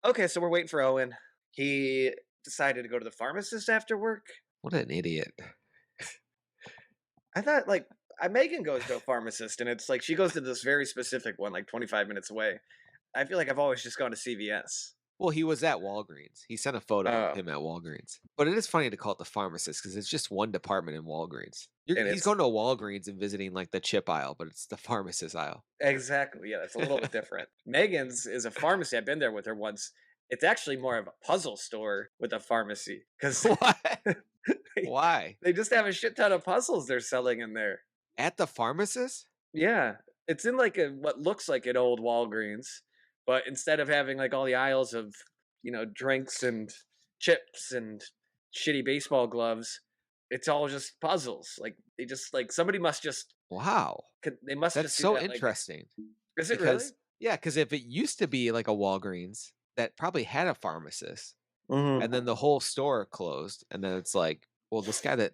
Okay, so we're waiting for Owen. He decided to go to the pharmacist after work. What an idiot. I thought like Megan goes to a pharmacist, and it's like she goes to this very specific one, like 25 minutes away. I feel like I've always just gone to CVS. Well, he was at Walgreens. He sent a photo of Oh, him at Walgreens. But it is funny to call it the pharmacist because it's just one department in Walgreens. and He's it's going to a Walgreens and visiting like the chip aisle, but it's the pharmacist aisle. exactly, yeah, it's a little bit different. Megan's is a pharmacy. I've been there with her once. It's actually more of a puzzle store with a pharmacy because What? they, Why? they just have a shit ton of puzzles they're selling in there. At the pharmacist? Yeah, it's in like a what looks like an old Walgreens, but instead of having like all the aisles of, drinks and chips and shitty baseball gloves, it's all just puzzles. Like they just like somebody must just Wow. they must That's just do so that. Like, interesting is it really? because, yeah, because if it used to be like a Walgreens that probably had a pharmacist Hmm. and then the whole store closed, and then it's like, well, this guy that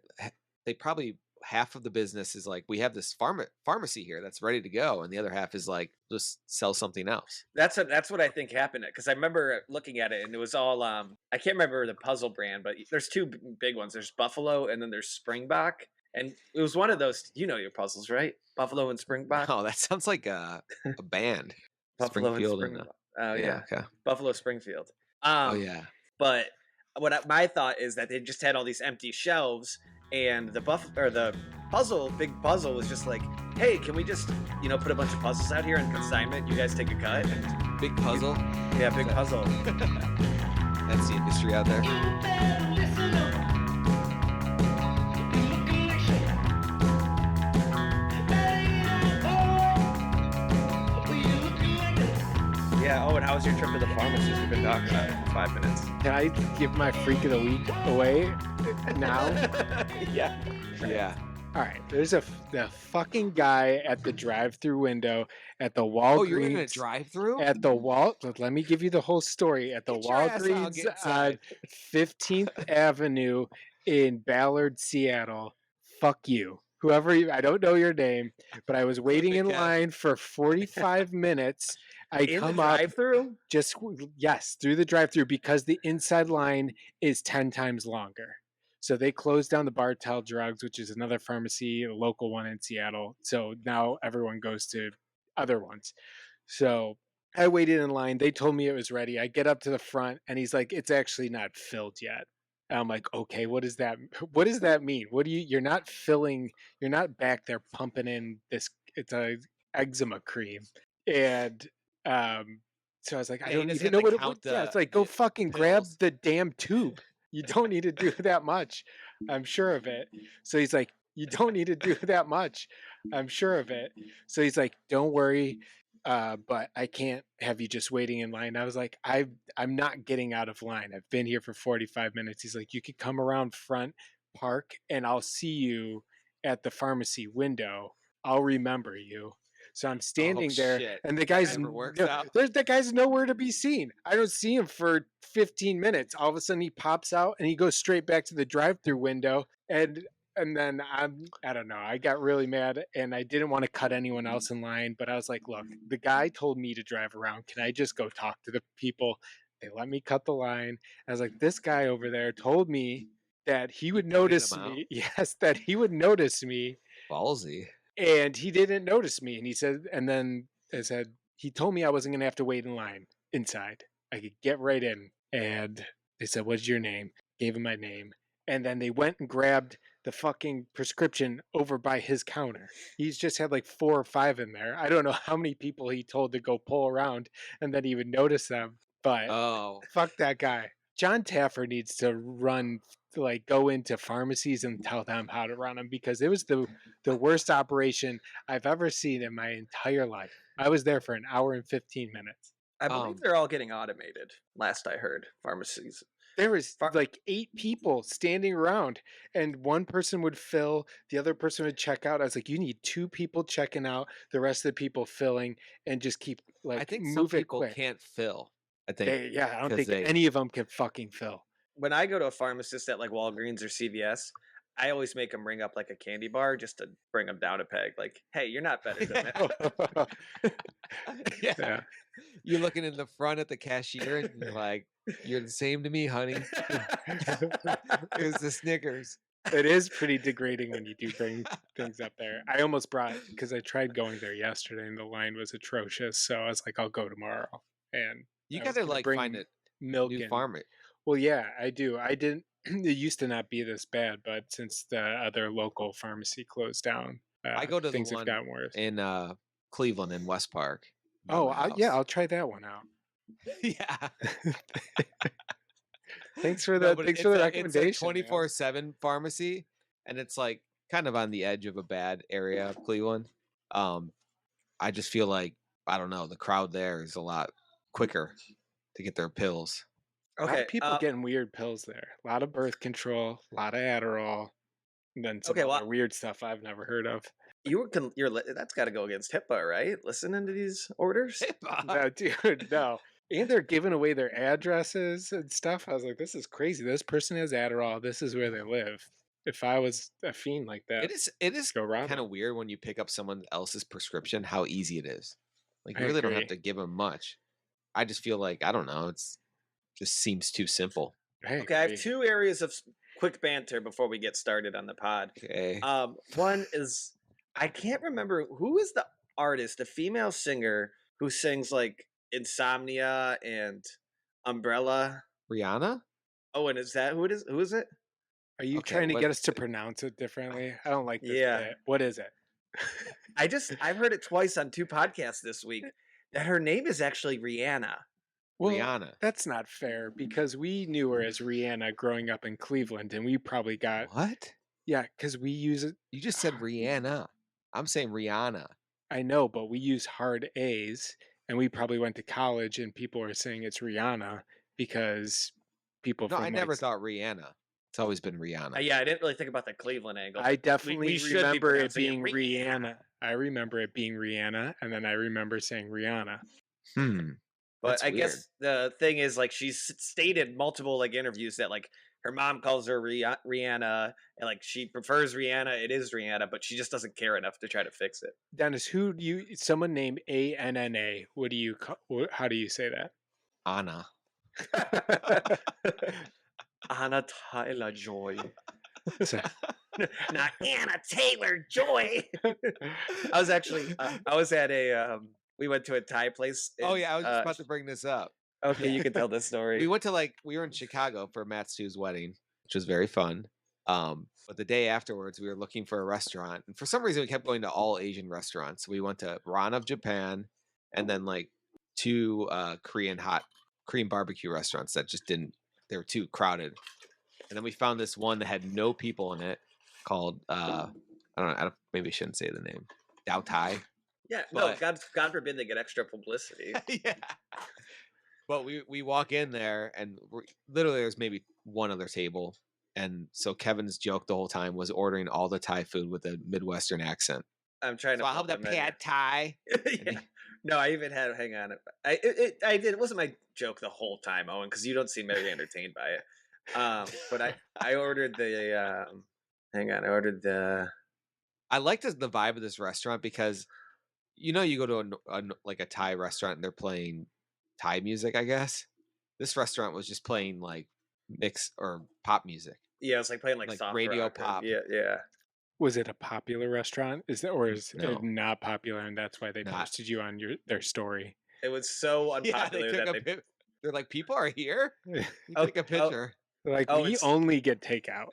they probably half of the business is like, we have this pharmacy here that's ready to go, and the other half is like, just sell something else. That's what I think happened because I remember looking at it and it was all I can't remember the puzzle brand, but there's two big ones. There's Buffalo and then there's Springbok, and it was one of those. You know your puzzles, right? Buffalo and Springbok. No, that sounds like a band, Buffalo and Springfield, and Springbok. Oh yeah, yeah, okay. Buffalo Springfield. Oh Um, yeah, but my thought is that they just had all these empty shelves, and the big puzzle was just like, hey, can we just put a bunch of puzzles out here on consignment? You guys take a cut. And big puzzle. yeah, Is big that puzzle. that's the industry out there. Yeah. Oh, and how was your trip to the pharmacist? We've been talking about it for 5 minutes. Can I give my freak of the week away now? Yeah. Yeah. All right. There's the fucking guy at the drive-through window at the Oh, you were in a Walgreens drive-through? at the Wal. Let me give you the whole story at the Get your ass out, Walgreens get on inside. 15th Avenue in Ballard, Seattle. Fuck you. Whoever I don't know your name, but I was waiting in Okay. line for 45 minutes. I In the come up drive-through. just yes through the drive-through because the inside line is 10 times longer. So they closed down the Bartell Drugs, which is another pharmacy, a local one in Seattle. So now everyone goes to other ones. So I waited in line. They told me it was ready. I get up to the front and he's like, it's actually not filled yet. And I'm like, okay, what does that mean? You're not filling, you're not back there pumping in this, it's a eczema cream. And so I was like, I Yeah, he don't doesn't even have know to what it count would. Yeah, it's like, go fucking grab pills. the damn tube. You don't need to do that much. I'm sure of it. So he's like, you don't need to do that much. I'm sure of it. So he's like, don't worry. But I can't have you just waiting in line. I was like, I'm not getting out of line. I've been here for 45 minutes. He's like, you could come around front, park, and I'll see you at the pharmacy window. I'll remember you. So I'm Oh standing there, shit. and the That guy's never works out. there's the guy's nowhere to be seen. I don't see him for 15 minutes. All of a sudden, he pops out and he goes straight back to the drive-through window, and then I don't know. I got really mad, and I didn't want to cut anyone else in line. But I was like, look, the guy told me to drive around. Can I just go talk to the people? They let me cut the line. I was like, this guy over there told me that he would Pointed him notice out. me. Yes, that he would notice me, Ballsy. and he didn't notice me. And he said, and then I said, he told me I wasn't going to have to wait in line inside. I could get right in. And they said, what's your name? Gave him my name. And then they went and grabbed the fucking prescription over by his counter. He's just had like 4 or 5 in there. I don't know how many people he told to go pull around and then even notice them. But Oh. fuck that guy. John Taffer needs to go into pharmacies and tell them how to run them because it was the worst operation I've ever seen in my entire life. I was there for an hour and 15 minutes. I believe Um they're all getting automated. Last I heard, pharmacies. There was Phar- like 8 people standing around, and one person would fill, the other person would check out. I was like, you need 2 people checking out, the rest of the people filling, and just keep I like think some move it people quick. can't fill. I think I don't because think they any of them can fucking fill. when I go to a pharmacist at like Walgreens or CVS, I always make them ring up like a candy bar just to bring them down a peg. Like, hey, you're not better than that. Yeah. Yeah. You're looking in the front at the cashier and you're like, you're the same to me, honey. Here's the Snickers. It is pretty degrading when you do bring things up there. I almost brought, because I tried going there yesterday and the line was atrocious. So I was like, I'll go tomorrow. And You I was gotta gonna like bring find a milk new and farm. well, yeah, I do. I didn't. It used to not be this bad, but since the other local pharmacy closed down, I go to the things have one gotten worse. in Cleveland in West Park. by Oh, my yeah, house. I'll try that one out. Yeah. Thanks for No, the but thanks for the it's a recommendation. man. 24/7 pharmacy, and it's like kind of on the edge of a bad area of Cleveland. I just feel like I don't know, the crowd there is a lot quicker to get their pills. A lot Okay. of people getting weird pills there. A lot of birth control, a lot of Adderall, and then some Okay, well- other weird stuff I've never heard of. That's got to go against HIPAA, right? Listening to these orders. No, dude, no. And they're giving away their addresses and stuff. I was like, this is crazy. This person has Adderall. This is where they live. If I was a fiend like that, It is go rob kind of them. weird when you pick up someone else's prescription how easy it is. Like I you really don't agree. have to give them much. I just feel like I don't know, it's just seems too simple. Okay, I have two areas of quick banter before we get started on the pod. Okay. One is I can't remember who is the artist, the female singer who sings like Insomnia and Umbrella. Rihanna? Oh, and is that who it is? Who is it? Are you Okay, trying to what- get us to pronounce it differently? I don't like this Yeah. bit. What is it? I've heard it twice on two podcasts this week that her name is actually Rihanna. Well, Rihanna. that's not fair because we knew her as Rihanna growing up in Cleveland, and we probably got What? because we use it. You just said Rihanna. I'm saying Rihanna. I know, but we use hard A's, and we probably went to college, and people are saying it's Rihanna because people. No, from I never like, thought Rihanna. It's always been Rihanna. Yeah, I didn't really think about the Cleveland angle. I but definitely we should be remember it pronouncing being Rihanna. I remember it being Rihanna, and then I remember saying Rihanna. But That's I weird. guess the thing is, like, she's stated multiple like interviews that like her mom calls her Rihanna, and like she prefers Rihanna. It is Rihanna, but she just doesn't care enough to try to fix it. Dennis, who do you? Someone named ANNA. What do you? How do you say that? Anna. Anna Tyler Joy, So- not Anna Taylor Joy. I was actually I was at a we went to a Thai place. Oh in, yeah, I was just about to bring this up. Okay, you can tell this story. We were in Chicago for Matt Stu's wedding, which was very fun. But the day afterwards, we were looking for a restaurant, and for some reason, we kept going to all Asian restaurants. We went to Ran of Japan, and then like two Korean barbecue restaurants that just didn't. They were too crowded. And then we found this one that had no people in it, called I don't know. Maybe I shouldn't say the name. Dao Tai. Yeah, no, But- God forbid they get extra publicity. Yeah. But we walk in there and literally there's maybe one other table. And so Kevin's joke the whole time was ordering all the Thai food with a Midwestern accent. I'm trying So to. I'll have pull the up menu. pad Thai. Yeah. No, I even had. Hang on, I did. It wasn't my joke the whole time, Owen, because you don't seem very entertained by it. But I ordered the. Hang on, I ordered the. I liked the vibe of this restaurant because, you go to like a Thai restaurant and they're playing Thai music, I guess. This restaurant was just playing like mix or pop music. Yeah, it's like playing like Like soft radio rock or- pop. Yeah. Was it a popular restaurant? Is No. it not popular, and that's why they Not. posted you on their story? It was so Yeah, unpopular they took that a they. they're like, people are here. You Oh, take a oh. picture. Like Oh, we it's- only get takeout.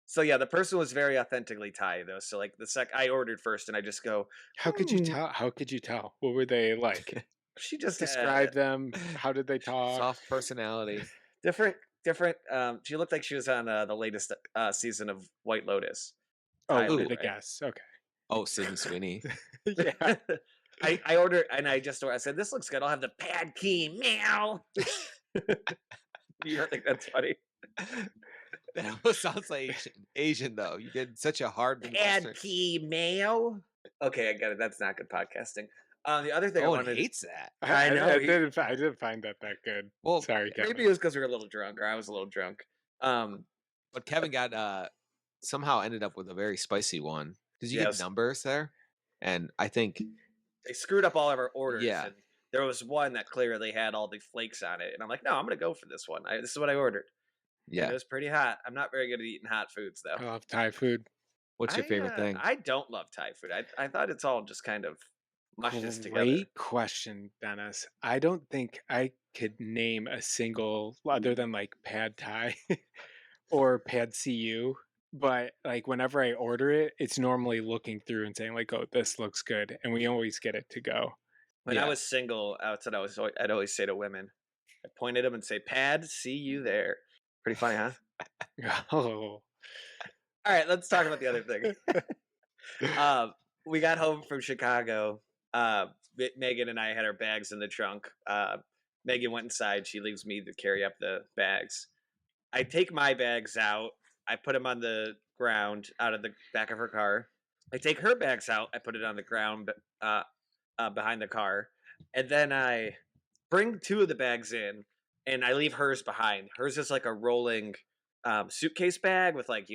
So yeah, the person was very authentically Thai though. So like I ordered first, and I just go. How could you tell? How could you tell? What were they like? She just Describe them. How did they talk? Soft personality. different. She looked like she was on the latest season of White Lotus. Oh, Thai with food, the right? guess. Okay. Oh, Sydney Sweeney. Yeah. I ordered and I said this looks good. I'll have the pad key meow. You don't think that's funny? That almost sounds like Asian though. You did such a hard Pad Midwestern. key meow. Okay, I got it. That's not good podcasting. The other thing I Owen wanted. hates that. I know, I he- didn't find that good. Well, Sorry, Kevin. Maybe it was because we were a little drunk, or I was a little drunk. but Kevin got somehow ended up with a very spicy one because you get Yes. numbers there, and I think They screwed up all of our orders. Yeah. And there was one that clearly had all the flakes on it. And I'm like, no, I'm going to go for this one. This is what I ordered. And yeah. it was pretty hot. I'm not very good at eating hot foods, though. I love Thai food. What's your favorite thing? I don't love Thai food. I thought it's all just kind of mushes together. Great question, Dennis. I don't think I could name a single other than like pad Thai or pad CU. But like whenever I order it, it's normally looking through and saying like, "Oh, this looks good," and we always get it to go. When I Yeah. was single, that's what I'd always say to women. I pointed them and say, "Pad, see you there." Pretty funny, huh? Oh, All right, let's talk about the other thing. We got home from Chicago. Megan and I had our bags in the trunk. Megan went inside. She leaves me to carry up the bags. I take my bags out. I put them on the ground out of the back of her car. I take her bags out. I put it on the ground behind the car. And then I bring two of the bags in and I leave hers behind. Hers is like a rolling suitcase bag with like,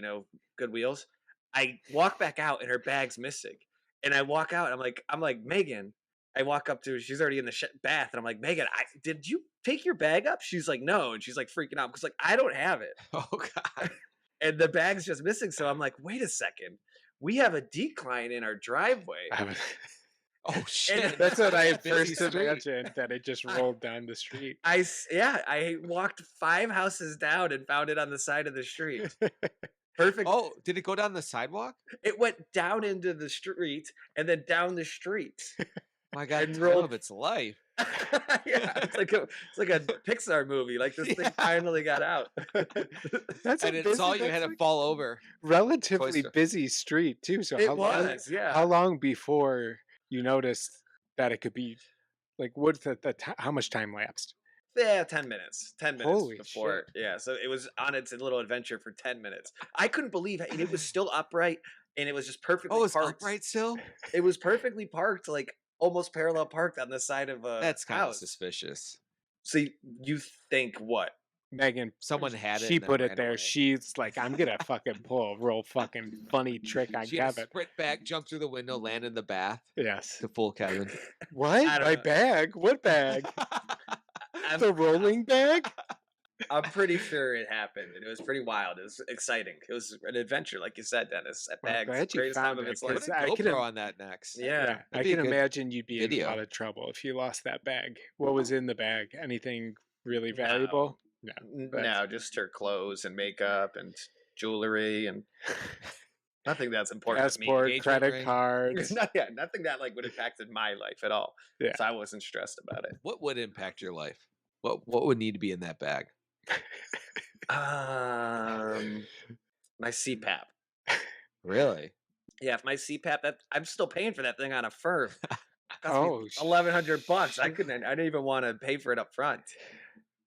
good wheels. I walk back out and her bag's missing. And I walk out and I'm like, Megan. I walk up to her. She's already in the bath. And I'm like, Megan, did you take your bag up? She's like, no. And she's like freaking out because like, I don't have it. Oh God. And the bag's just missing. So I'm like, wait a second. We have a decline in our driveway. Oh shit. that's what I Busy first street. imagined, that it just rolled down the street. I walked 5 houses down and found it on the side of the street. Perfect. Oh, did it go down the sidewalk? It went down into the street and then down the street. My God, And time rolled- of its life. Yeah, it's like a Pixar movie. Like this thing finally got out. That's And it's all you had to fall over. relatively Toy Story. busy street too. So It how long? was, yeah. How long before you noticed that it could be like? What's how much time lapsed? Yeah, 10 minutes. 10 minutes Holy before. shit. Yeah, so it was on its little adventure for 10 minutes. I couldn't believe it. And it was still upright and it was just perfectly Oh, it's parked. upright still? It was perfectly parked, like almost parallel parked on the side of a That's kind of house. suspicious. So you think what? Megan, Someone had it. she and then put it ran there. away. She's like, I'm gonna fucking pull a real fucking funny trick on She had to Kevin. sprint back, jump through the window, land in the bath Yes. to fool Kevin. What? I don't My know. bag? What bag? I'm, The rolling bag? I'm pretty sure it happened. And it was pretty wild. It was exciting. It was an adventure, like you said, Dennis. That Well, I'm bag, glad you greatest time found of it, its Put life. because a I could GoPro have- on that next. Yeah. I That'd be a can good imagine you'd be in a video. lot of trouble if you lost that bag. What was in the bag? Anything really valuable? No. No, just her clothes and makeup and jewelry and nothing that's important to me. Passport, engagement credit ring. cards. Nothing that like would impacted my life at all. Yeah. So I wasn't stressed about it. What would impact your life? What would need to be in that bag? My CPAP. Really? Yeah, if my CPAP, I'm still paying for that thing on Affirm. Oh, $1,100. I didn't even want to pay for it up front.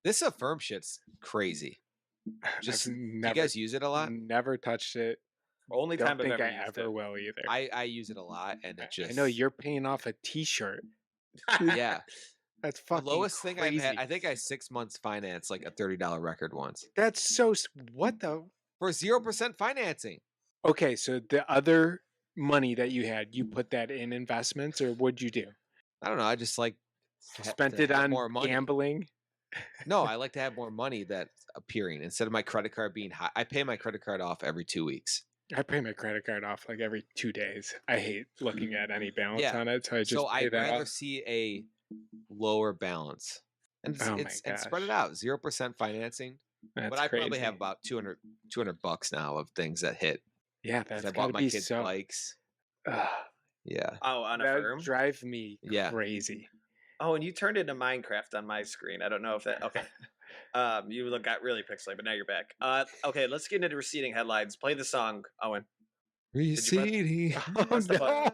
This Affirm shit's crazy. Just I've do you never, guys use it a lot? never touched it. Only Don't time I've think ever I used ever it. will either. I use it a lot, and it just I know you're paying off a T-shirt. yeah. That's The fucking lowest thing I've crazy. had. I think I 6 months finance like a $30 record once That's so. What the? for 0% financing. Okay, so the other money that you had, you put that in investments, or what'd you do? I don't know. I just like Spent to it have on more money. gambling. No, I like to have more money that's appearing instead of my credit card being high. I pay my credit card off every 2 weeks. I pay my credit card off like every 2 days. I hate looking at any balance Yeah. on it, so I just So pay I'd that rather off. see a lower balance and Oh my and spread it gosh. out 0% financing. That's But I probably have crazy. about 200 bucks now of things that hit. Yeah, 'Cause that's I gotta bought my be kids so. bikes. Ugh, Yeah. Oh, on that Affirm? drive me Yeah. crazy. Oh, and you turned into Minecraft on my screen. I don't know if that. Okay. Got really pixelated, but now you're back. Okay, let's get into receding headlines. Play the song, Owen. you press- Receding. Oh Press the button.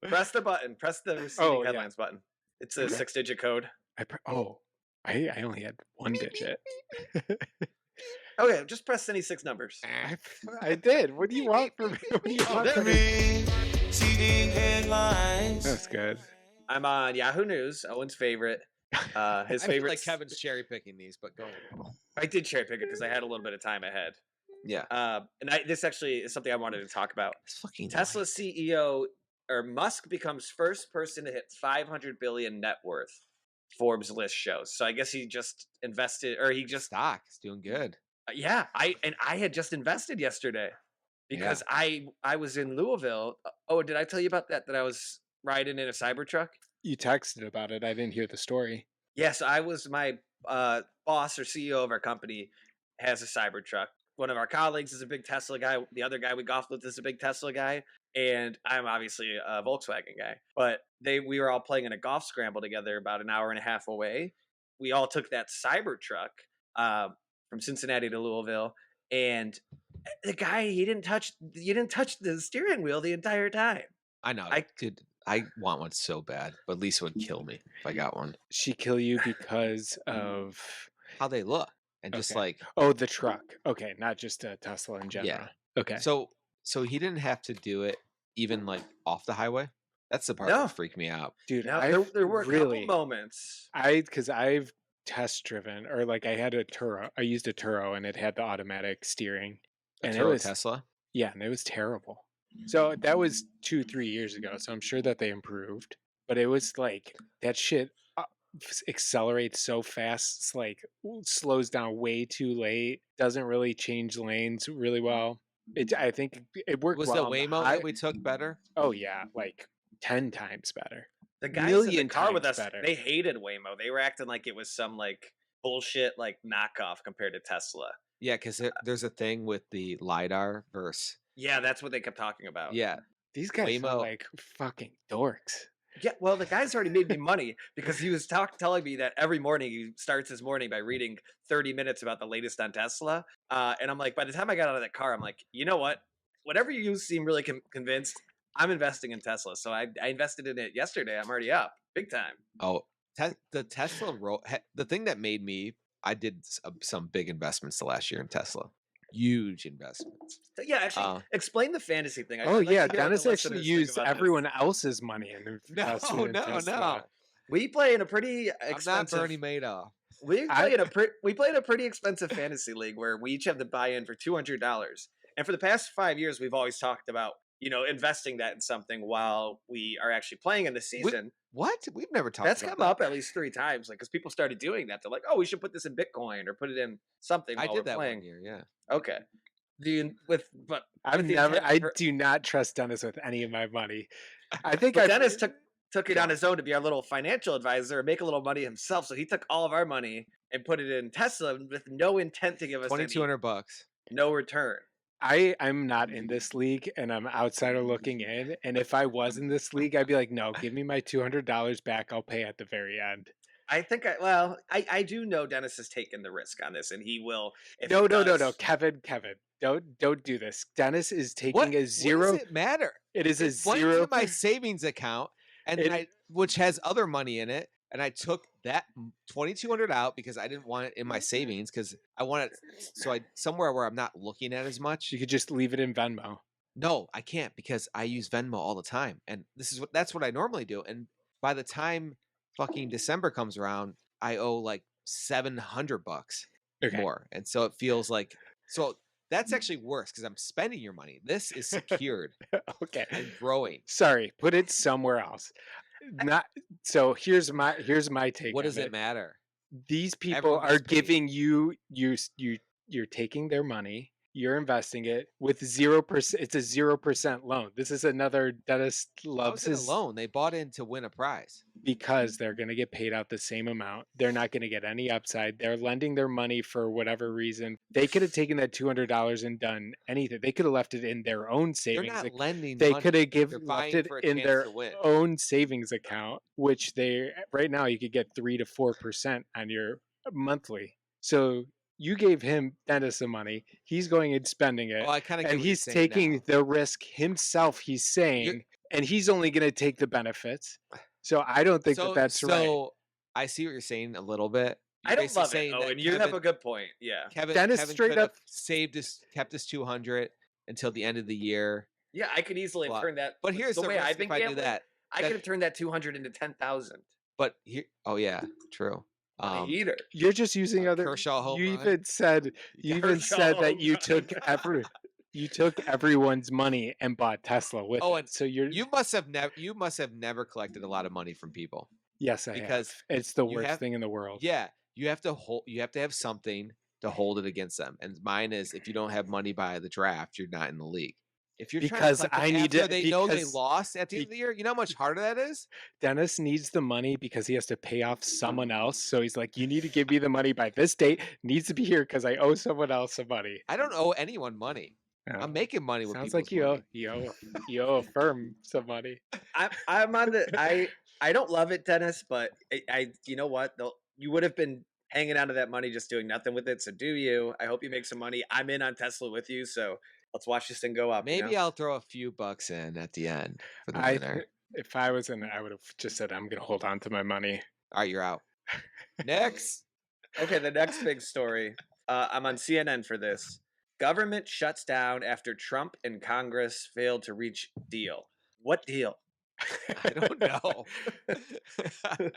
no! Press the button. Press the receding Oh, yeah. headlines button. It's a Okay. 6-digit code. I only had one digit. Okay, just press any 6 numbers. I did. What do you want from me? What do you want from me? Receding headlines. That's good. I'm on Yahoo News, Owen's favorite. His I feel favorite. like Kevin's cherry picking these, but go. I did cherry pick it because I had a little bit of time ahead. Yeah. And this actually is something I wanted to talk about. It's fucking Tesla light. CEO or Musk becomes first person to hit 500 billion net worth. Forbes list shows. So I guess he just invested, or he just Stock is doing good. yeah. I had just invested yesterday because I was in Louisville. Oh, did I tell you about that? That I was riding in a Cybertruck. You texted about it. I didn't hear the story. Yes, I was my boss or CEO of our company has a Cybertruck. One of our colleagues is a big Tesla guy. The other guy we golfed with is a big Tesla guy, and I'm obviously a Volkswagen guy. But we were all playing in a golf scramble together about an hour and a half away. We all took that Cybertruck from Cincinnati to Louisville, and the guy you didn't touch the steering wheel the entire time. I know. I want one so bad, but Lisa would kill me if I got one. She kill you because of How they look and just Okay. like the truck. Okay, not just a Tesla in general. Okay. So he didn't have to do it even like off the highway. That's the part No. that freaked me out. Dude, Now I've there were a really couple moments. because I've test driven, or like I had a Turo. I used a Turo and it had the automatic steering. A And it Turo was Tesla. Yeah, and it was terrible. So that was 2-3 years ago. So I'm sure that they improved, but it was like that shit accelerates so fast. It's like slows down way too late. Doesn't really change lanes really well. I think it worked Was well the on Waymo high- that we took better? Oh yeah, like 10 times better. The guys in the million car with times us, better. they hated Waymo. They were acting like it was some like bullshit like knockoff compared to Tesla. Yeah, because there's a thing with the LiDAR versus. Yeah, that's what they kept talking about. Yeah. These guys Waymo- sound like fucking dorks. Yeah, well, the guy's already made me money because he was telling me that every morning he starts his morning by reading 30 minutes about the latest on Tesla. And I'm like, by the time I got out of that car, I'm like, you know what? Whatever you seem really convinced, I'm investing in Tesla. So I invested in it yesterday. I'm already up big time. Oh, the Tesla the thing that made me, I did some big investments the last year in Tesla. Huge investments. So, yeah, actually, explain the fantasy thing. Oh I'd like yeah, to hear what Dennis the actually listeners think used about this. everyone else's money and invested in No. Tesla. We play in a pretty I'm not expensive. Bernie Madoff. We play in a pretty expensive fantasy league where we each have to buy in for $200. And for the past 5 years, we've always talked about investing that in something while we are actually playing in the season. What? We've never talked That's about come up at least 3 times, like because people started doing that. They're like, "Oh, we should put this in Bitcoin or put it in something." I while did we're that playing. 1 year, yeah. Okay. But I've with the never. intent I for- do not trust Dennis with any of my money. I think But I Dennis took it on his own to be our little financial advisor and make a little money himself. So he took all of our money and put it in Tesla with no intent to give us $2,200. no return. I'm not in this league and I'm outsider looking in. And if I was in this league, I'd be like, no, give me my $200 back. I'll pay at the very end. I think I do know Dennis has taken the risk on this, and he will. If No, it does- Kevin, don't do this. Dennis is taking What a zero. does it matter? It is a It went zero. to my savings account, and It- which has other money in it, and I took that $2,200 out because I didn't want it in my savings because I want it somewhere where I'm not looking at as much. You could just leave it in Venmo. No, I can't because I use Venmo all the time, and that's what I normally do. And by the time fucking December comes around, I owe like $700 Okay. more, and so it feels like that's actually worse because I'm spending your money. This is secured Okay. and growing. Sorry, put it somewhere else. Not so. Here's my take. What on does it matter? These people Everyone are gets paid. giving you're taking their money, you're investing it with 0%. It's a 0% loan. This is another Dennis How loves is it a his loan? They bought in to win a prize. because they're going to get paid out the same amount. They're not going to get any upside. They're lending their money for whatever reason. They could have taken that $200 and done anything. They could have left it in their own They're savings. not lending. They money. could have They're left buying it for a in chance their to win. own savings account, which they right now you could get 3 to 4% on your monthly. So you gave him Dennis some money. He's going and spending it, Oh, I kind of and he's taking the risk himself. He's saying, and he's only going to take the benefits. So I don't think that's right. So I see what you're saying a little bit. I You're don't basically love it. saying Oh, that and you have a good point. Yeah, Dennis Kevin straight could have up- kept his 200 until the end of the year. yeah. I could easily have Well, turned that. But here's the way risk I've been if I do gambling. that. I could have turned that 200 into 10,000. But here, oh yeah, true. A heater. You're just using other. Kershaw home You run. even said Kershaw that home you run. took you took everyone's money and bought Tesla with Oh, it. and So you're. you must have never collected a lot of money from people. Yes, I because have. It's the you worst have- thing in the world. Yeah, you have to have something to hold it against them. And mine is if you don't have money by the draft, you're not in the league. If you're Because trying to collect I them need after to- they know they because- lost at the end of the year, you know how much harder that is? Dennis needs the money because he has to pay off someone else. So he's like, you need to give me the money by this date. Needs to be here because I owe someone else some money. I don't owe anyone money. Yeah. I'm making money with Sounds people's like money. you owe Affirm some money. I'm on the I don't love it, Dennis, but I you know what? You would have been hanging on to that money just doing nothing with it. So do you? I hope you make some money. I'm in on Tesla with you, so let's watch this thing go up. Maybe you know? I'll throw a few bucks in at the end for the I winner. if I was in it, I would have just said I'm gonna hold on to my money. All right, you're out. Next. Okay, the next big story. I'm on CNN for this. Government shuts down after Trump and Congress failed to reach deal. What deal? I don't know.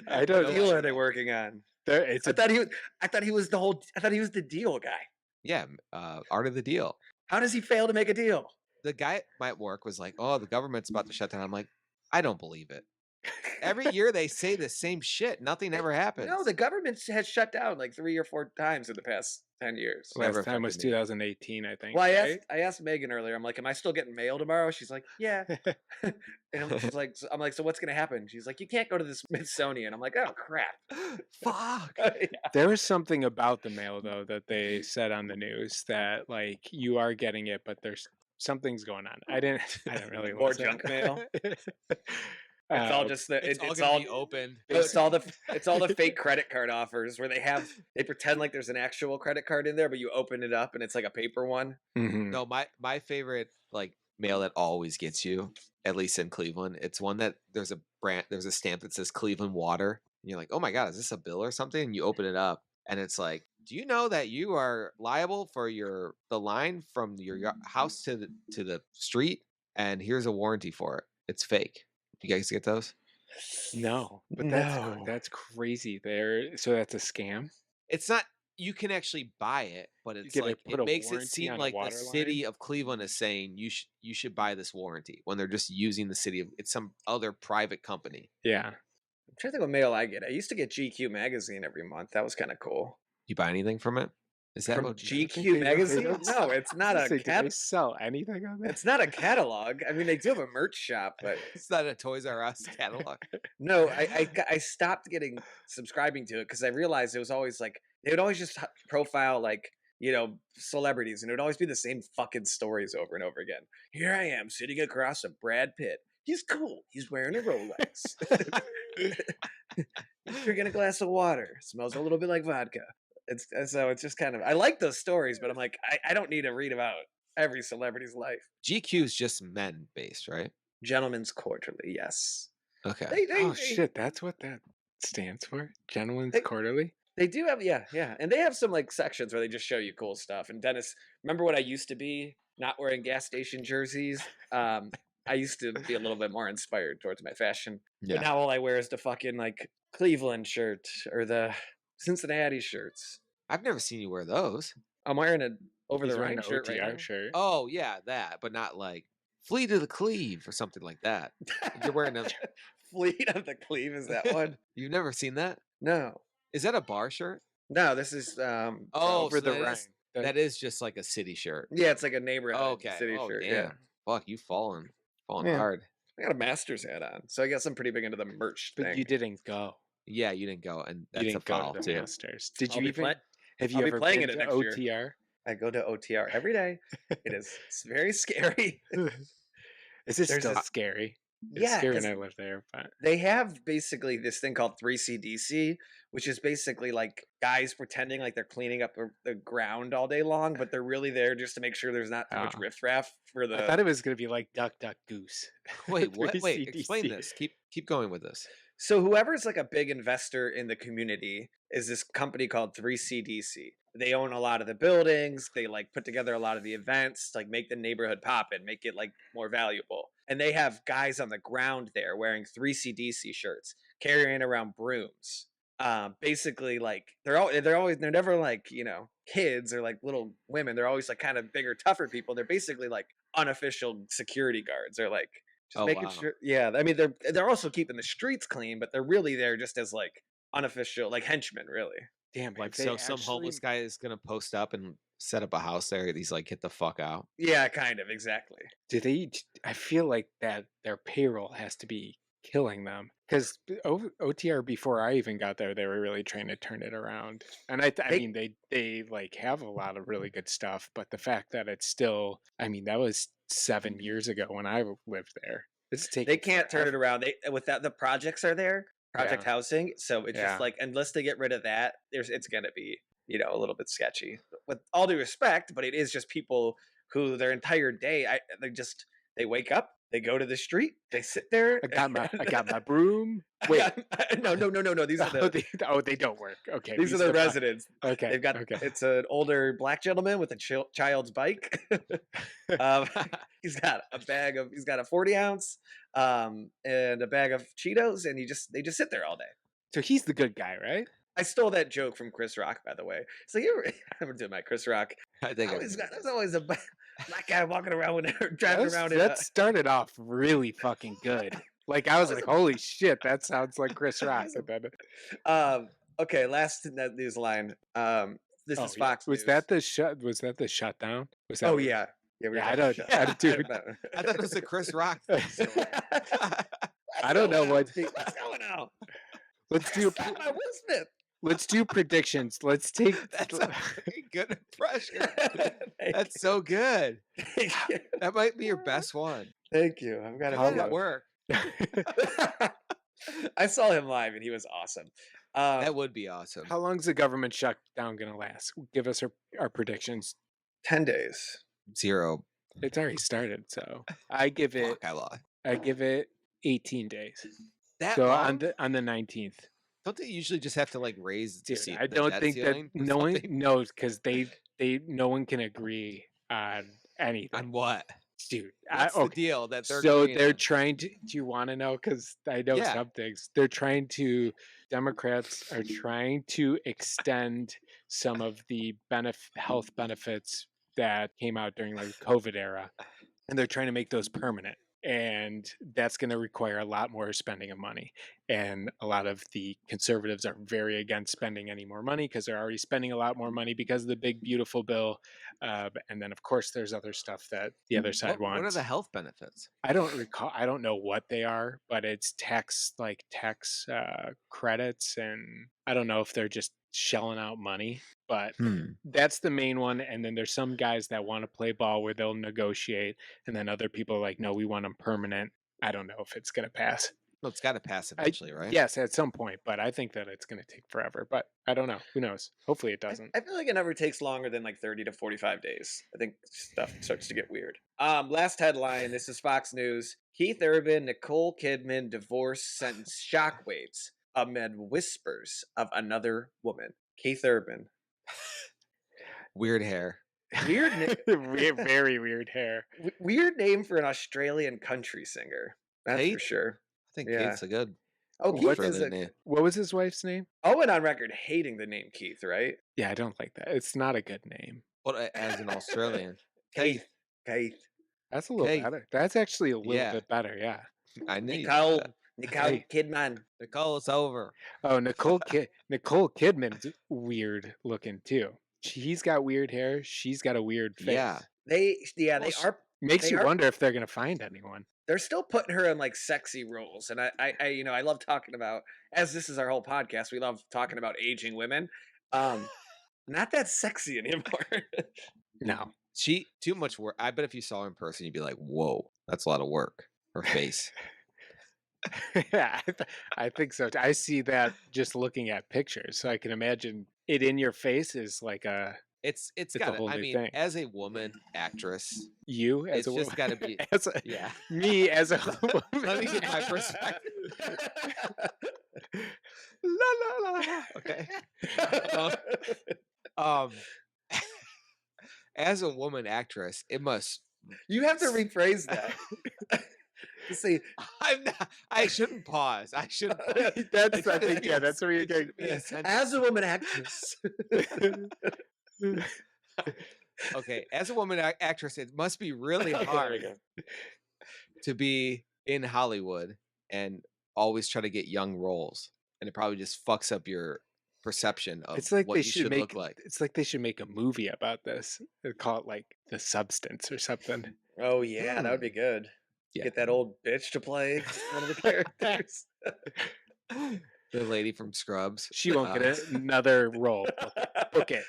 I don't What know. deal are they working on? It's I thought he was the deal guy. Yeah, art of the deal. How does he fail to make a deal? The guy at my work was like, "Oh, the government's about to shut down." I'm like, I don't believe it. Every year they say the same shit. Nothing ever happens. No, the government has shut down like 3 or 4 times in the past 10 years. last never time was affected me. 2018, I think. Well, right? I asked Megan earlier. I'm like, "Am I still getting mail tomorrow?" She's like, "Yeah." And she's like, "I'm like, so what's gonna happen?" She's like, "You can't go to the Smithsonian." I'm like, "Oh crap!" Fuck. Yeah. There was something about the mail though that they said on the news that like you are getting it, but there's something's going on. I didn't really More listen. junk mail? It's all just the It's all it's gonna all be open. oh, it's all the fake credit card offers where they pretend like there's an actual credit card in there, but you open it up and it's like a paper one. Mhm. No, my favorite like mail that always gets you, at least in Cleveland, it's one that there's a stamp that says Cleveland Water. And you're like, oh my god, is this a bill or something? And you open it up, and it's like, do you know that you are liable for the line from your house to the street? And here's a warranty for it. It's fake. You guys get those? No, but No. that's crazy. There, so that's a scam. It's not. You can actually buy it, but it's get to like put it a makes it warranty seem on a like the water city of Cleveland is saying you should buy this warranty when they're just using the city of it's some other private company. Yeah, I'm trying to think what mail I get. I used to get GQ magazine every month. That was kind of cool. You buy anything from it? Is that From what GQ magazine? No, it's not a do they cat. sell anything on that? It's not a catalog. I mean, they do have a merch shop, but It's not a Toys R Us catalog. no, I stopped subscribing to it because I realized it was always like they would always just profile like celebrities, and it would always be the same fucking stories over and over again. Here I am sitting across from Brad Pitt. He's cool. He's wearing a Rolex. He's drinking a glass of water. Smells a little bit like vodka. It's just kind of I like those stories, but I'm like I don't need to read about every celebrity's life. GQ is just men based, right? Gentlemen's Quarterly, yes. Okay. Oh shit, that's what that stands for. Gentleman's They- Quarterly. They do have, yeah, and they have some like sections where they just show you cool stuff. And Dennis, remember what I used to be? Not wearing gas station jerseys. I used to be a little bit more inspired towards my fashion, but now all I wear is the fucking like Cleveland shirt or the Cincinnati shirts. I've never seen you wear those. I'm wearing an over He's the wearing Rhine an shirt right OTR now. shirt. Oh yeah, that, but not like Flee to the Cleve or something like that. You're wearing a. Fleet of the Cleve is that one? You've never seen that? No, Is that a bar shirt? no. This is Oh, Over so the that Rhine. is- that is just like a city shirt. yeah, it's like a neighborhood Okay. city Oh shirt. damn. Yeah, Fuck, you fallen Yeah. hard. I got a master's hat on, so I guess I'm pretty big into the merch But thing. you didn't go. Yeah, you didn't go, and You that's a didn't go foul to the too. Masters. Did I'll you be even? play- Have you I'll be ever playing been it to next year. OTR? I go to OTR every day. It's very scary. Is this There's still a- scary? It's Yeah, scary 'cause when I lived there, but they have basically this thing called 3CDC, which is basically like guys pretending like they're cleaning up the ground all day long, but they're really there just to make sure there's not too much Oh. riffraff for I thought it was gonna be like Duck Duck Goose. Wait, what? Wait, 3CDC. explain this. Keep going with this. So whoever's like a big investor in the community is this company called 3CDC. They own a lot of the buildings. They like put together a lot of the events, like make the neighborhood pop and make it like more valuable. And they have guys on the ground there wearing 3CDC shirts, carrying around brooms. basically like they're never like kids or like little women. They're always like kind of bigger, tougher people. They're basically like unofficial security guards. They're like just Oh making wow. sure. Yeah, I mean they're also keeping the streets clean, but they're really there just as like unofficial like henchmen, really. Damn, have Like they so some actually? homeless guy is gonna post up and set up a house there. He's like, get the fuck out. Yeah, kind of exactly. Do they? I feel like that their payroll has to be killing them because OTR before I even got there, they were really trying to turn it around. And I They mean, they like have a lot of really good stuff, but the fact that it's still, I mean, that was 7 years ago when I lived there. It's they taking can't turn it forever. around. They with that the projects are there, project Yeah, housing. So it's just yeah. like unless they get rid of that, it's gonna be a little bit sketchy. With all due respect, but it is just people who their entire day they wake up, they go to the street, they sit there. I got my broom. Wait, No. These are they don't work. Okay, these are the residents. Okay, They've got okay. it's an older black gentleman with a child's bike. um, he's got a 40 ounce and a bag of Cheetos, and they just sit there all day. So he's the good guy, right? I stole that joke from Chris Rock, by the way. So I'm doing my Chris Rock. I think There's always a black guy walking around when they're driving around. That started off really fucking good. Like I was like, holy shit, that sounds like Chris Rock. And then, Okay, last news line. This is Fox was News. that the shutdown? Was that Oh what- yeah. Yeah, I don't, dude. I thought it was a Chris Rock thing. I don't know what's going on. Let's do My Will Smith. let's do predictions. Let's take That's a very good impression. Thank That's so good. Thank you. That might be your best one. Thank you. I've got How did to it work? I saw him live and he was awesome. That would be awesome. How long's the government shutdown gonna last? Give us our predictions. 10 days. 0. It's already started, so I give it Fuck, I lied. 18 days. That So long? on the 19th. Don't they usually just have to like raise the Dude, I don't think that no one knows because no one can agree on anything. on what? Dude, What's the deal that they're so agreeing they're on? trying to. Do you want to know? Because I know Yeah. some things. They're trying to. Democrats are trying to extend some of the health benefits that came out during like the COVID era, and they're trying to make those permanent. And that's going to require a lot more spending of money. And a lot of the conservatives are very against spending any more money because they're already spending a lot more money because of the big, beautiful bill. And then, of course, there's other stuff that the other side wants. What are the health benefits? I don't recall. I don't know what they are, but it's tax credits. And I don't know if they're just shelling out money, but that's the main one. And then there's some guys that want to play ball where they'll negotiate, and then other people are like, no, we want them permanent. I don't know if it's going to pass. Well, it's got to pass eventually, right? Yes, at some point, but I think that it's going to take forever. But I don't know. Who knows? Hopefully it doesn't. I feel like it never takes longer than like 30 to 45 days. I think stuff starts to get weird. Last headline. This is Fox News. Keith Urban, Nicole Kidman divorce sends shockwaves amid whispers of another woman. Keith Urban. Weird hair. Weird, Very weird hair. weird name for an Australian country singer. That's for Keith? sure. I think Yeah. Keith's a good. Oh, What Keith for is the name. What was his wife's name? Owen on record hating the name Keith, right? Yeah, I don't like that. It's not a good name. What as an Australian? Keith. Keith. That's a little Keith. better. That's actually a little Yeah. bit better. Yeah. I knew. Nicole. Nicole Hey. Kidman. Nicole, it's over. Oh, Nicole Kidman's weird looking too. He's got weird hair. She's got a weird face. Yeah. They Well, are. Makes They you are- wonder if they're gonna find anyone. They're still putting her in like sexy roles, and I love talking about, as this is our whole podcast, we love talking about aging women. Not that sexy anymore. No. She too much work. I bet if you saw her in person, you'd be like, "Whoa, that's a lot of work." Her face. Yeah, I think so. I see that just looking at pictures, so I can imagine it in your face is like It's It's a got. whole I new mean, thing. as a woman actress, you as it's a just woman. got to be. As a, Yeah. me as a woman. Let me get my perspective. La la la. Okay. Um, as a woman actress, it must. You have to rephrase that. See, I shouldn't pause. I shouldn't. That's I think that's where you're getting. as a woman actress. Okay, as a woman actress, it must be really Okay, there we hard go. to be in Hollywood and always try to get young roles, and it probably just fucks up your perception of It's like what they you should should make. look like. It's like they should make a movie about this. They call it like The Substance or something. Oh yeah, that would be good. Yeah. Get that old bitch to play one of the characters. The lady from Scrubs. She won't get another role. Book it.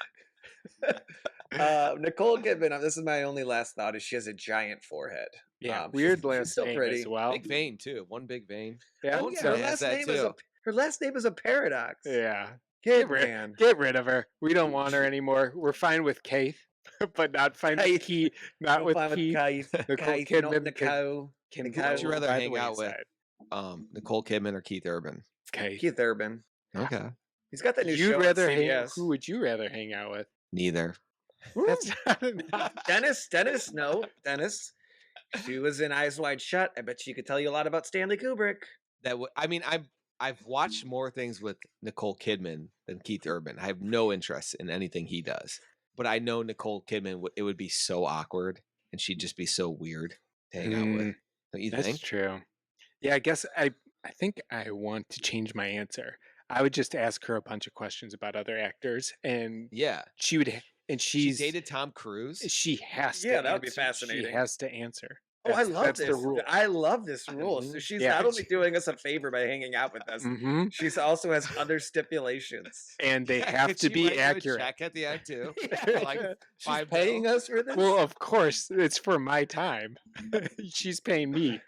Nicole Kidman. This is my only last thought. Is she has a giant forehead? Yeah, weird she's last still name pretty. as well. Big vein too. One big vein. Yeah, Oh, Don't yeah, say her it has last that name is too. her last name is a paradox. yeah. Kidman. Get rid of her. We don't want her anymore. We're fine with Keith, but not fine with Keith. Keith. Not with Keith. Nicole Keith, not Kidman Nicole. Can Nicole. go Would you rather by the hang out with wayside. Nicole Kidman or Keith Urban? Keith. Keith Urban. Okay. He's got that new You'd show. rather on CBS. who would you rather hang out with? Neither. That's not enough. Dennis, no, Dennis. She was in Eyes Wide Shut. I bet she could tell you a lot about Stanley Kubrick. I mean, I've watched more things with Nicole Kidman than Keith Urban. I have no interest in anything he does. But I know Nicole Kidman, it would be so awkward and she'd just be so weird to hang out with. Don't you That's think? true. Yeah, I guess I think I want to change my answer. I would just ask her a bunch of questions about other actors, and Yeah. she would. And She dated Tom Cruise. She has to. Yeah, that would be answer. fascinating. She has to answer. Oh, I love that's this. the rule. I love this rule. So she's Yeah. not only doing us a favor by hanging out with us, Mm-hmm. she's also has other stipulations. And they Yeah, have could to she be write you a accurate. check at the end too. Like She's $5 paying us for this. Well, of course, it's for my time. She's paying me.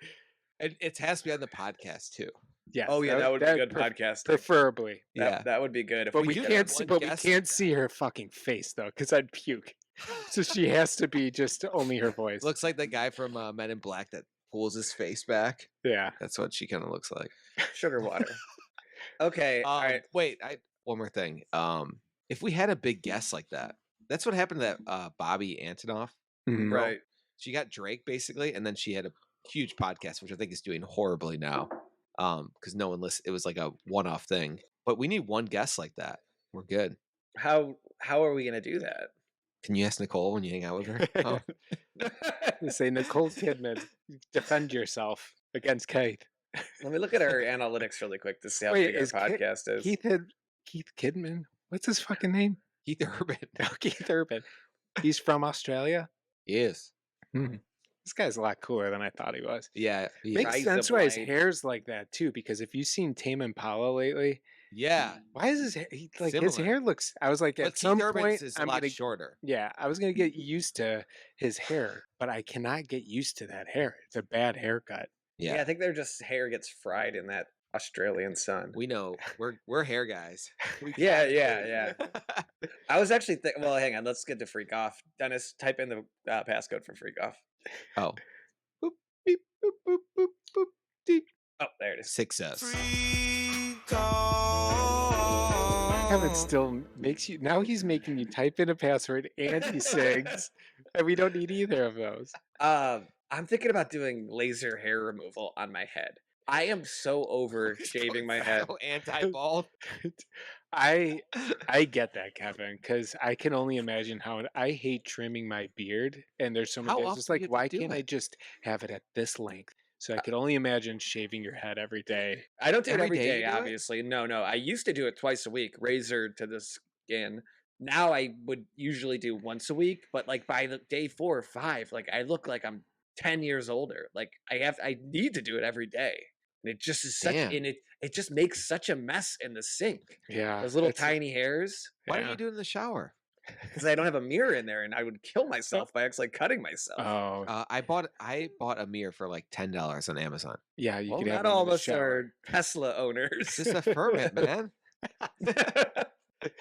And it has to be on the podcast too. Yes. Oh yeah, that would be good podcasting. Preferably. That would be good. If But we could can't have see. one- But we guest can't like see her fucking face though, because I'd puke. So she has to be just only her voice. Looks like the guy from Men in Black that pulls his face back. Yeah. That's what she kind of looks like. sugar water. Okay, all right. Wait, one more thing. If we had a big guest like that, that's what happened to that Bobby Antonoff. Mhm. Right. She got Drake basically, and then she had a huge podcast, which I think is doing horribly now. Because no one listened. It was like a one-off thing. But we need one guest like that. We're good. How are we gonna do that? Can you ask Nicole when you hang out with her? Oh. They say Nicole Kidman, defend yourself against Keith. Let me look at our analytics really quick to see how Wait, big our is podcast is. Keith Kidman. What's his fucking name? Keith Urban. Oh, Keith Urban. He's from Australia. He is. This guy's a lot cooler than I thought he was. Yeah. he Makes is. Rise sense up why his light. hair's like that too. Because if you've seen Tame Impala lately, Yeah. why is his hair like his Similar. hair looks? I was like, But at some Keith Urban's point, is I'm a lot gonna. shorter. Yeah, I was gonna get used to his hair, but I cannot get used to that hair. It's a bad haircut. Yeah. Yeah, I think they're just hair gets fried in that Australian sun. We know. We're hair guys. We Yeah, got yeah, it. I was actually well, hang on. Let's get to freak off. Dennis, type in the passcode for freak off. Oh. Boop, beep, boop, boop, boop, boop, deep. Oh, there it is. Success. Kevin still makes you now. He's making you type in a password and he sings, and we don't need either of those. I'm thinking about doing laser hair removal on my head. I am so over shaving my head. So anti-bald. I get that, Kevin, because I can only imagine how I hate trimming my beard, and there's so many How days often it's do you like, have to why do can't I it? just have it at this length? So I could only imagine shaving your head every day. I don't do it Every every day day, you do it? obviously. No. I used to do it twice a week, razor to the skin. Now I would usually do once a week, but like by the day 4 or 5, like I look like I'm 10 years older. Like I need to do it every day. And it just is such Damn. and it just makes such a mess in the sink. Yeah, Those little it's- tiny hairs. Why Yeah. don't you do it in the shower? Because I don't have a mirror in there and I would kill myself by actually cutting myself. Oh, I bought a mirror for like $10 on Amazon. yeah, you well, could have not one all in of the us shower. are Tesla owners. Just affirm it, man.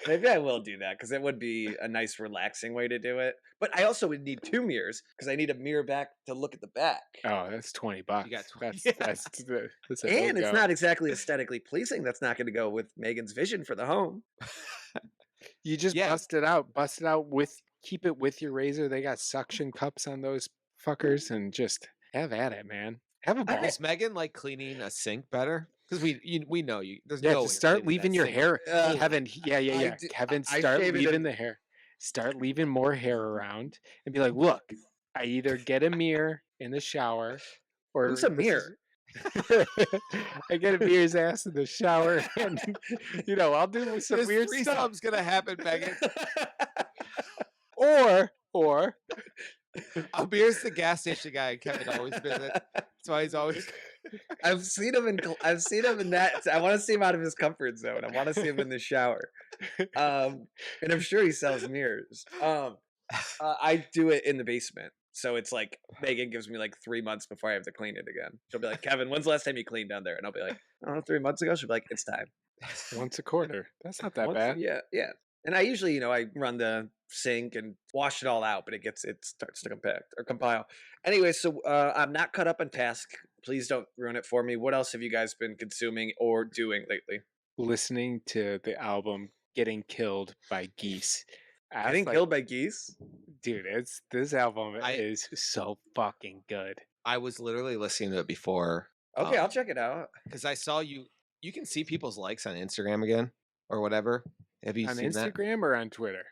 Maybe I will do that because it would be a nice, relaxing way to do it. But I also would need 2 mirrors because I need a mirror back to look at the back. Oh, that's $20. got 20 That's a And it's no-go. not exactly aesthetically pleasing. That's not going to go with Megan's vision for the home. You just Yeah. bust it out with keep it with your razor. They got suction cups on those fuckers, and just have at it, man. Have a ball. Is Megan like cleaning a sink better? Because we know you. There's Yeah, no way just you're start cleaning leaving that your sink. hair. Uh, Kevin, yeah. I Kevin, I start shave it leaving in- the hair. Start leaving more hair around and be like, look, I either get a mirror in the shower or Who's a this mirror? I get a mirror's ass in the shower and I'll do some There's weird three stuff. something's gonna happen, Megan. Or Amir's the gas station guy. Kevin always visits. That's why he's always. I've seen him in that. I want to see him out of his comfort zone. I want to see him in the shower. And I'm sure he sells mirrors. I do it in the basement. So it's like Megan gives me like 3 months before I have to clean it again. She'll be like, Kevin, when's the last time you cleaned down there? And I'll be like, I don't know, 3 months ago. She'll be like, it's time. once a quarter. That's not that Once- bad. Yeah. And I usually, I run the sink and wash it all out, but it starts to compact or compile. Anyway, so I'm not caught up on task. Please don't ruin it for me. What else have you guys been consuming or doing lately? Listening to the album Getting Killed by Geese. Getting killed by geese? Dude, this album I- is so fucking good. I was literally listening to it before. Okay, I'll check it out. Because I saw you. You can see people's likes on Instagram again or whatever. Have you On seen that Instagram or on Twitter?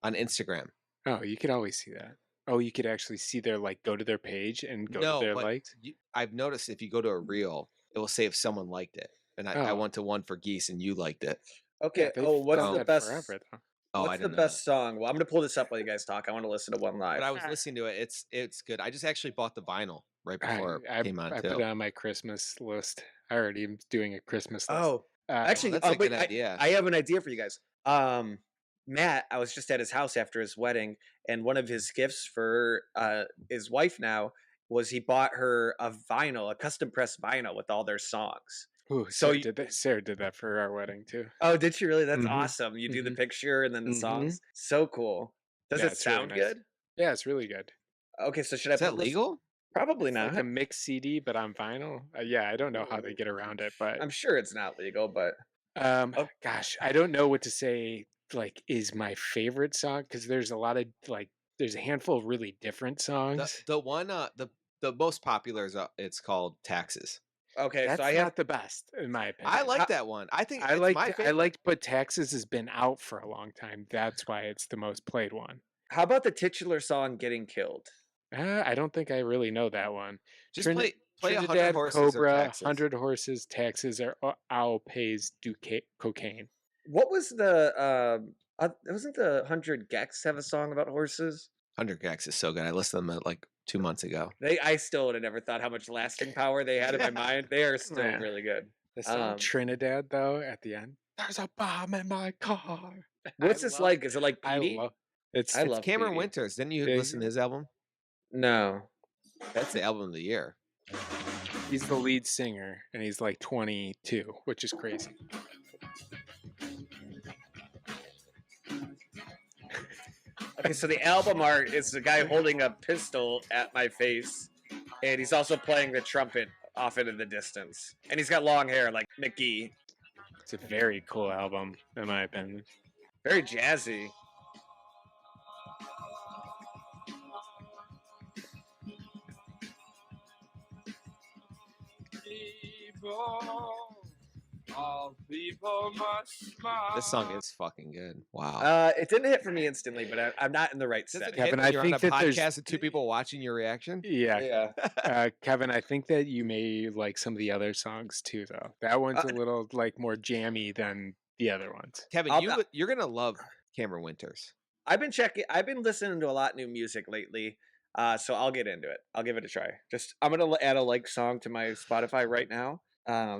on Instagram? Oh, you could always see that. Oh, you could actually see their go to their page and go No, to their but likes. I've noticed if you go to a reel, it will say if someone liked it. And I Oh. went to one for Geese, and you liked it. Okay. They've What's done the that best? forever, though. Oh, I What's the didn't know best song? Well, I'm gonna pull this up while you guys talk. I want to listen to one live. But I was listening to it. It's good. I just actually bought the vinyl right before I it came on put too. it on my Christmas list. I already am doing a Christmas list. Oh, actually, that's a wait, good idea. I have an idea for you guys. Matt, I was just at his house after his wedding, and one of his gifts for his wife now was he bought her a vinyl, a custom pressed vinyl with all their songs. Ooh, So Sarah did that for our wedding too. Oh, did she really? That's Mhm. awesome. You do the Mhm. picture and then the Mhm. songs. So cool. Does Yeah, it it's really sound nice. good? Yeah, it's really good. Okay, so should I Is that put this- legal? Probably It's not. like a mixed CD, but on vinyl. Yeah, I don't know how they get around it, but I'm sure it's not legal, but oh. gosh, I don't know what to say. Is my favorite song because there's a lot of there's a handful of really different songs. The one the most popular is it's called Taxes. Okay, That's so I not have the best in my opinion. I like that one. I think I it's like my favorite. I liked, but Taxes has been out for a long time. That's why it's the most played one. how about the titular song "Getting Killed"? I don't think I really know that one. Just play 100 Trinidad horses or Cobra, Taxes. 100 Horses, Taxes, or Owl Pays Cocaine. What was the wasn't the 100 Gex have a song about horses? 100 Gex is so good. I listened to them like 2 months ago. I still would have never thought how much lasting power they had in my mind. They are still Yeah. really good. The song Um, Trinidad, though, at the end, there's a bomb in my car. What's I this love- like? Is it like I Petey? love it's. I it's love Cameron Petey. Winters. Didn't you There you listen to go. his album? No. That's the album of the year. He's the lead singer, and he's like 22, which is crazy. Okay, so the album art is the guy holding a pistol at my face, and he's also playing the trumpet off into the distance. And he's got long hair like Mickey. It's a very cool album, in my opinion. Very jazzy. All people must smile. This song is fucking good. Wow. It didn't hit for me instantly, but I'm not in the right Does it setting. hit Kevin, when I you're think on a that there's- podcast with two people watching your reaction? Yeah, Yeah. Kevin, I think that you may like some of the other songs too, though. That one's a little more jammy than the other ones. Kevin, I'll- you're gonna love Cameron Winters. I've been listening to a lot of new music lately. So I'll get into it. I'll give it a try. I'm gonna add a song to my Spotify right now.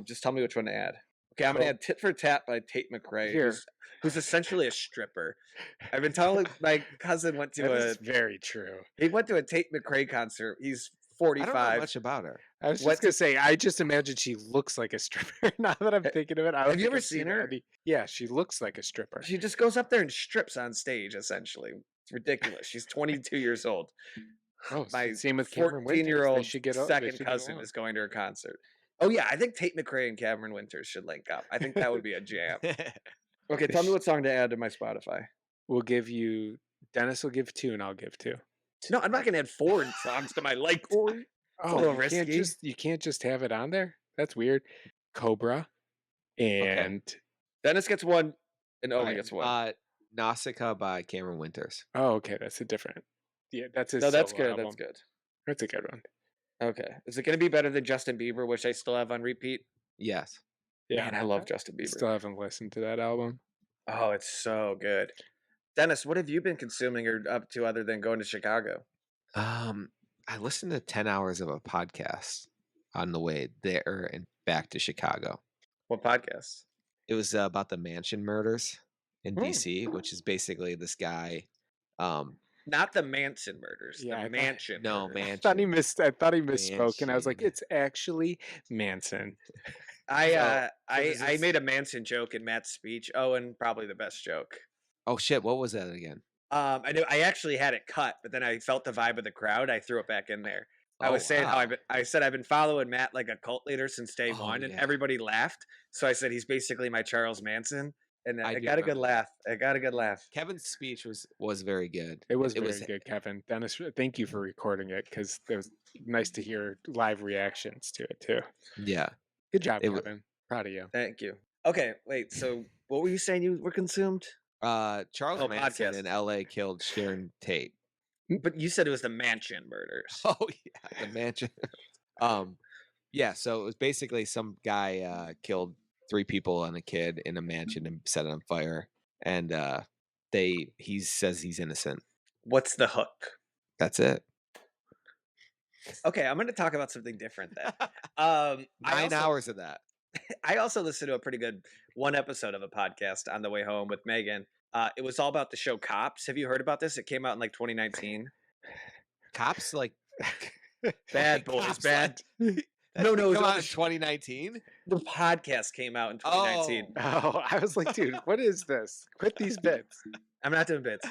Just tell me which one to add. Okay, I'm gonna Cool. add "Tit for Tat" by Tate McRae, Here. who's essentially a stripper. I've been telling my cousin went That to is very true. he went to a Tate McRae concert. He's I don't know 45. much about her. I was What- just gonna say, I just imagine she looks like a stripper. Now that I'm thinking of it, I don't Have you think ever I've seen her? any- Yeah, she looks like a stripper. She just goes up there and strips on stage. Essentially, it's ridiculous. She's 22 years old. Oh, My same with Cameron Winters. 14-year-old They should get second cousin is going to her concert. Oh yeah, I think Tate McRae and Cameron Winters should link up. I think that would be a jam. Okay, tell me what song to add to my Spotify. We'll give you. Dennis will give 2, and I'll give 2. No, I'm not gonna add 4 songs to my liked. a Oh, little you risky. can't just have it on there. That's weird. Cobra Okay. and Dennis gets one, and Owen Okay. gets one. Nausicaa by Cameron Winters. oh, okay, that's a different. Yeah, that's his No, that's solo good. album. That's good. That's a good one. Okay. Is it going to be better than Justin Bieber, which I still have on repeat? Yes. Yeah, Man, I love Justin Bieber. still haven't listened to that album. Oh, it's so good. Dennis, what have you been consuming or up to other than going to Chicago? I listened to 10 hours of a podcast on the way there and back to Chicago. What podcast? It was about the mansion murders in Hmm. DC, which is basically this guy. Not the Manson murders. Yeah, I The thought- Mansion. No, murders. I thought he mansion. misspoke, and I was like, Mansion. it's actually Manson. I there's made a Manson joke in Matt's speech. Owen, probably the best joke. Oh shit! What was that again? I knew I actually had it cut, but then I felt the vibe of the crowd. I threw it back in there. I Oh, was saying how wow. I said I've been following Matt like a cult leader since day Oh, one, and yeah. everybody laughed. So I said he's basically my Charles Manson, and I I do got a good remember that. laugh. I got a good laugh. Kevin's speech was very good. It was very good, Kevin. Dennis, thank you for recording it because it was nice to hear live reactions to it too. Yeah. Good job, It wa- Kevin. Proud of you. Thank you. Okay, wait. So what were you saying you were consumed? Charles Oh, Manson podcast. in L.A. killed Sharon Tate. But you said it was the Mansion murders. Oh yeah, the mansion. Yeah. So it was basically some guy killed 3 people and a kid in a mansion and set it on fire, and he says he's innocent. What's the hook? That's it. Okay, I'm going to talk about something different then. I 9 also- hours of that. I also listened to a pretty good one episode of a podcast on the way home with Megan. It was all about the show Cops. Have you heard about this? It came out in like 2019. Cops like Bad boys, Cops, bad. like- No, no, it was come on out the in sh- 2019. The podcast came out in 2019. Oh, I was like, dude, what is this? Quit these bits. I'm not doing bits.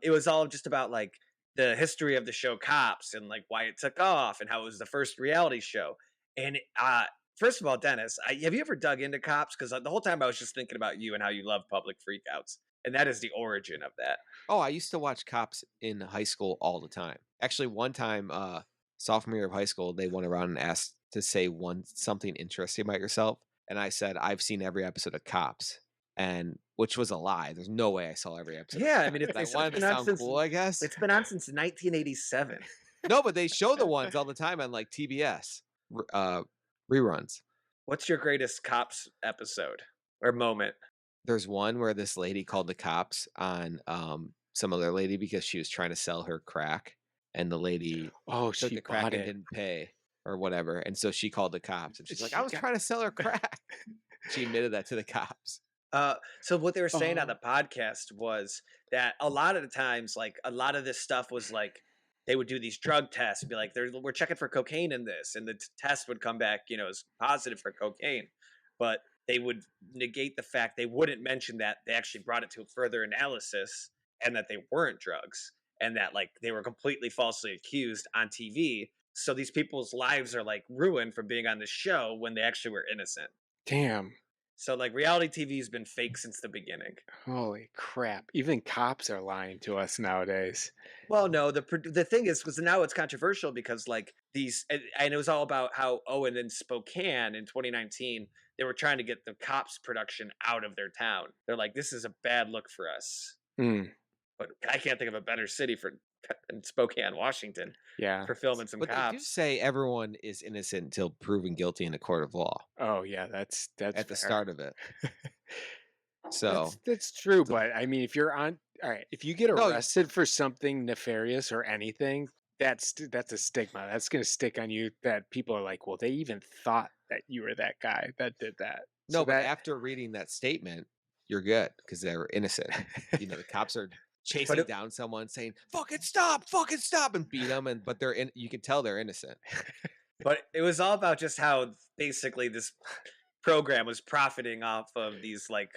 It was all just about like the history of the show Cops and like why it took off and how it was the first reality show. And first of all, Dennis, have you ever dug into Cops? Because the whole time I was just thinking about you and how you love public freakouts, and that is the origin of that. Oh, I used to watch Cops in high school all the time. Actually, one time, sophomore year of high school, they went around and asked to say something interesting about yourself, and I said I've seen every episode of Cops, and which was a lie. There's no way I saw every episode. Yeah, I mean, But I it's wanted to been on sound since cool, I guess. it's been on since 1987. No, but they show the ones all the time on like TBS reruns. What's your greatest Cops episode or moment? There's one where this lady called the cops on some other lady because she was trying to sell her crack, and the lady Oh, took she the crack bought and it. didn't pay or whatever, and so she called the cops, and she's like, She "I was got- trying to sell her crack." She admitted that to the cops. So what they were saying on Oh. the podcast was that a lot of the times, like a lot of this stuff was like they would do these drug tests and be like, we're checking for cocaine in this, and the test would come back, as positive for cocaine, but they would negate the fact they wouldn't mention that they actually brought it to further analysis and that they weren't drugs and that like they were completely falsely accused on TV. So these people's lives are like ruined from being on the show when they actually were innocent. Damn. So like reality TV has been fake since the beginning. Holy crap. Even cops are lying to us nowadays. Well, no, the thing is, because now it's controversial because like and it was all about how Owen in Spokane in 2019 they were trying to get the Cops production out of their town. They're like, this is a bad look for us. Mm, But I can't think of a better city in Spokane, Washington, yeah. for filming some But they do cops. say everyone is innocent until proven guilty in a court of law Oh, yeah. That's at the fair. start of it. So That's true, but I mean, if you're on, all right, if you get No, arrested for something nefarious or anything, that's a stigma. That's going to stick on you. That people are like, well, they even thought that you were that guy that did that. no, So but that, after reading that statement, you're good because they were innocent. The cops are chasing it- down someone saying fucking stop, and beat them, but they're in. You can tell they're innocent. But it was all about just how basically this program was profiting off of these like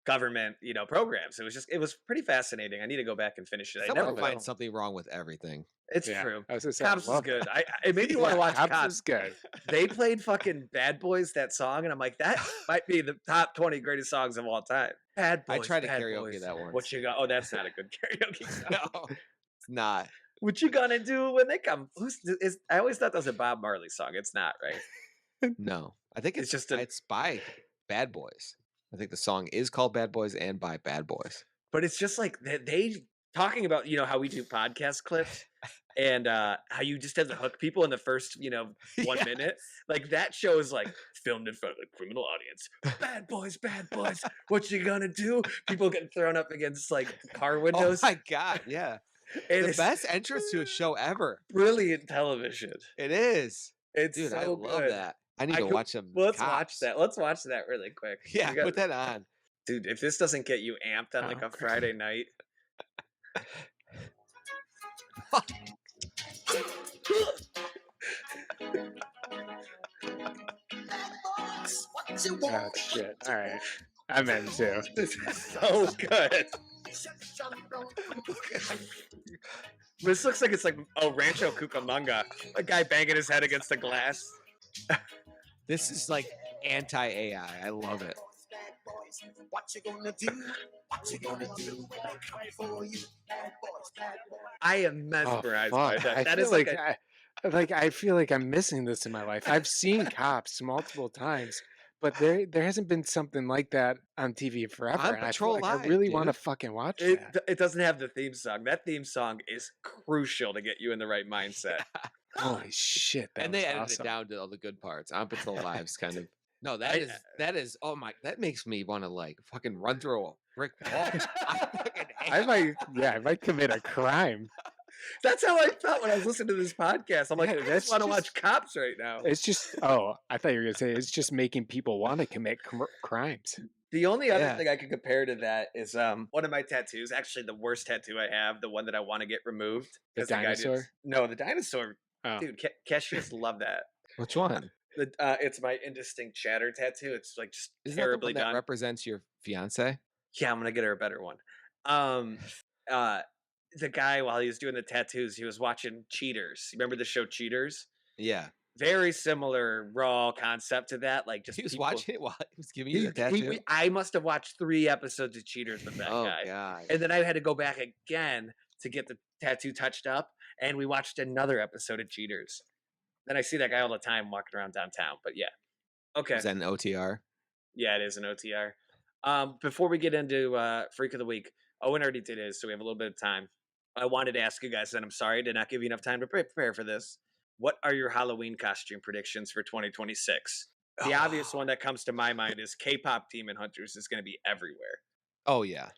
government, programs. It was pretty fascinating. I need to go back and finish it. I Someone never will. finds something wrong with everything. It's yeah, true. I was gonna say, Cops is love good. that. It made me want to Yeah, watch Cops Cops. is good. They played fucking Bad Boys, that song, and I'm like, that might be the top 20 greatest songs of all time. Bad Boys. I tried to Bad karaoke Boys. that once. What you got? Oh, that's not a good karaoke song. No, it's not. What you gonna do when they come? I always thought that was a Bob Marley song. It's not, right? No, I think It's it's just a- it's by Bad Boys. I think the song is called Bad Boys and by Bad Boys. But it's just like they talking about, how we do podcast clips and how you just have to hook people in the first, 1 minute. Like that show is like filmed in front of a criminal audience. Bad boys, what you gonna do? People getting thrown up against like car Oh windows. my god, yeah. And The it's best entrance to a show ever. brilliant television. It is. It's Dude, so I love good. that. I need to watch them. Well, let's watch that. Let's watch that really quick. Yeah, We got- put that on. Dude, if this doesn't get you amped on like a Friday night. Oh shit! All right, I'm in too. This is so good. This looks like it's like Rancho Cucamonga. A guy banging his head against the glass. This is like anti-AI. I love it. What you gonna do? What you gonna do when they come for you? Bad boys, bad boys. I am mesmerized by fuck. that. I That feel is like I feel like I'm missing this in my life. I've seen Cops multiple times, but there hasn't been something like that on TV forever. On and I feel Patrol like I Live, really want to dude. fucking watch it, that. it doesn't have the theme song. That theme song is crucial to get you in the right mindset. Holy shit! That And they was edited awesome. it down to all the good parts. On Patrol Lives kind of. No, that is oh my, that makes me want to like fucking run through a brick wall. I might commit a crime. That's how I felt when I was listening to this podcast. I'm like, Yeah, I that's just want to just- watch Cops right now. It's just I thought you were gonna say it's just making people want to commit crimes. The only other Yeah. thing I could compare to that is one of my tattoos. Actually, the worst tattoo I have, the one that I want to get removed. The 'cause guy dinosaur? No, the dinosaur. Oh. Dude, cashiers love that. Which one? It's my indistinct chatter tattoo. It's like just Isn't that the terribly one that done. represents your fiance? Yeah, I'm gonna get her a better one. The guy, while he was doing the tattoos, he was watching Cheaters. Remember the show Cheaters? Yeah. Very similar raw concept to that. Like just He was people- watching it while he was giving you the tattoo. I must have watched 3 episodes of Cheaters with that Oh guy. god. And then I had to go back again to get the tattoo touched up, and we watched another episode of Cheaters. Then I see that guy all the time walking around downtown. But yeah, okay, Is that an OTR? yeah, it is an OTR. Before we get into Freak of the Week, Owen already did his, so we have a little bit of time. I wanted to ask you guys, and I'm sorry I did not give you enough time to prepare for this. What are your Halloween costume predictions for 2026? The obvious one that comes to my mind is K-pop Demon Hunters is going to be everywhere. Oh yeah.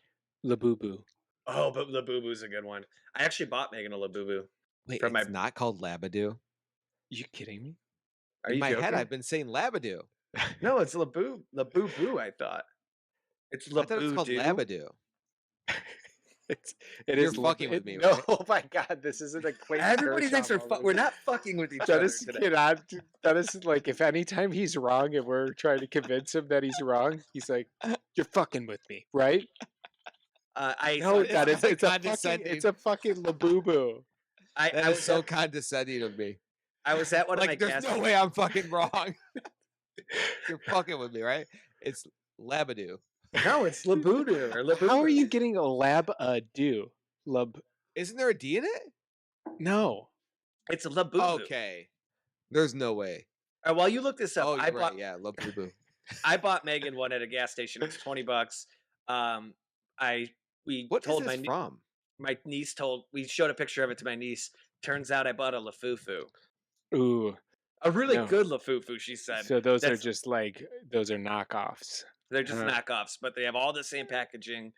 Labubu. Oh, but Labubu's a good one. I actually bought Megan a Labubu. Wait, From it's my- not called Labadoo. You kidding me? Are In you my joking? head, I've been saying Labadoo. No, it's Labubu, I thought. It's I thought it was called Labudu. Labadoo. It You're is fucking with me, No, right? oh my god, this isn't a quick. Everybody thinks we're not fucking with each other Dennis today. cannot. Dennis is like, if anytime he's wrong and we're trying to convince him that he's wrong, he's like, "You're fucking with me, right?" No, it's that is like it's a fucking condescending. Labubu. I That is was so at, condescending of me. I was at one of my Like, there's cast. no way I'm fucking wrong. You're fucking with me, right? It's Labadoo. No, it's Labudu or Labubu. How are you getting a do? Isn't there a D in it? No. It's Labubu. Okay. There's no way. While you look this up, Oh, you're I right. bought Yeah, Labubu. I bought Megan one at a gas station. It's $20. We What is told this from? my niece we showed a picture of it to my niece. Turns out I bought a Lafufu. Ooh. A really No. good Lafufu, she said. So those are That's- just like those are knockoffs. They're just Uh-huh. knockoffs, but they have all the same packaging.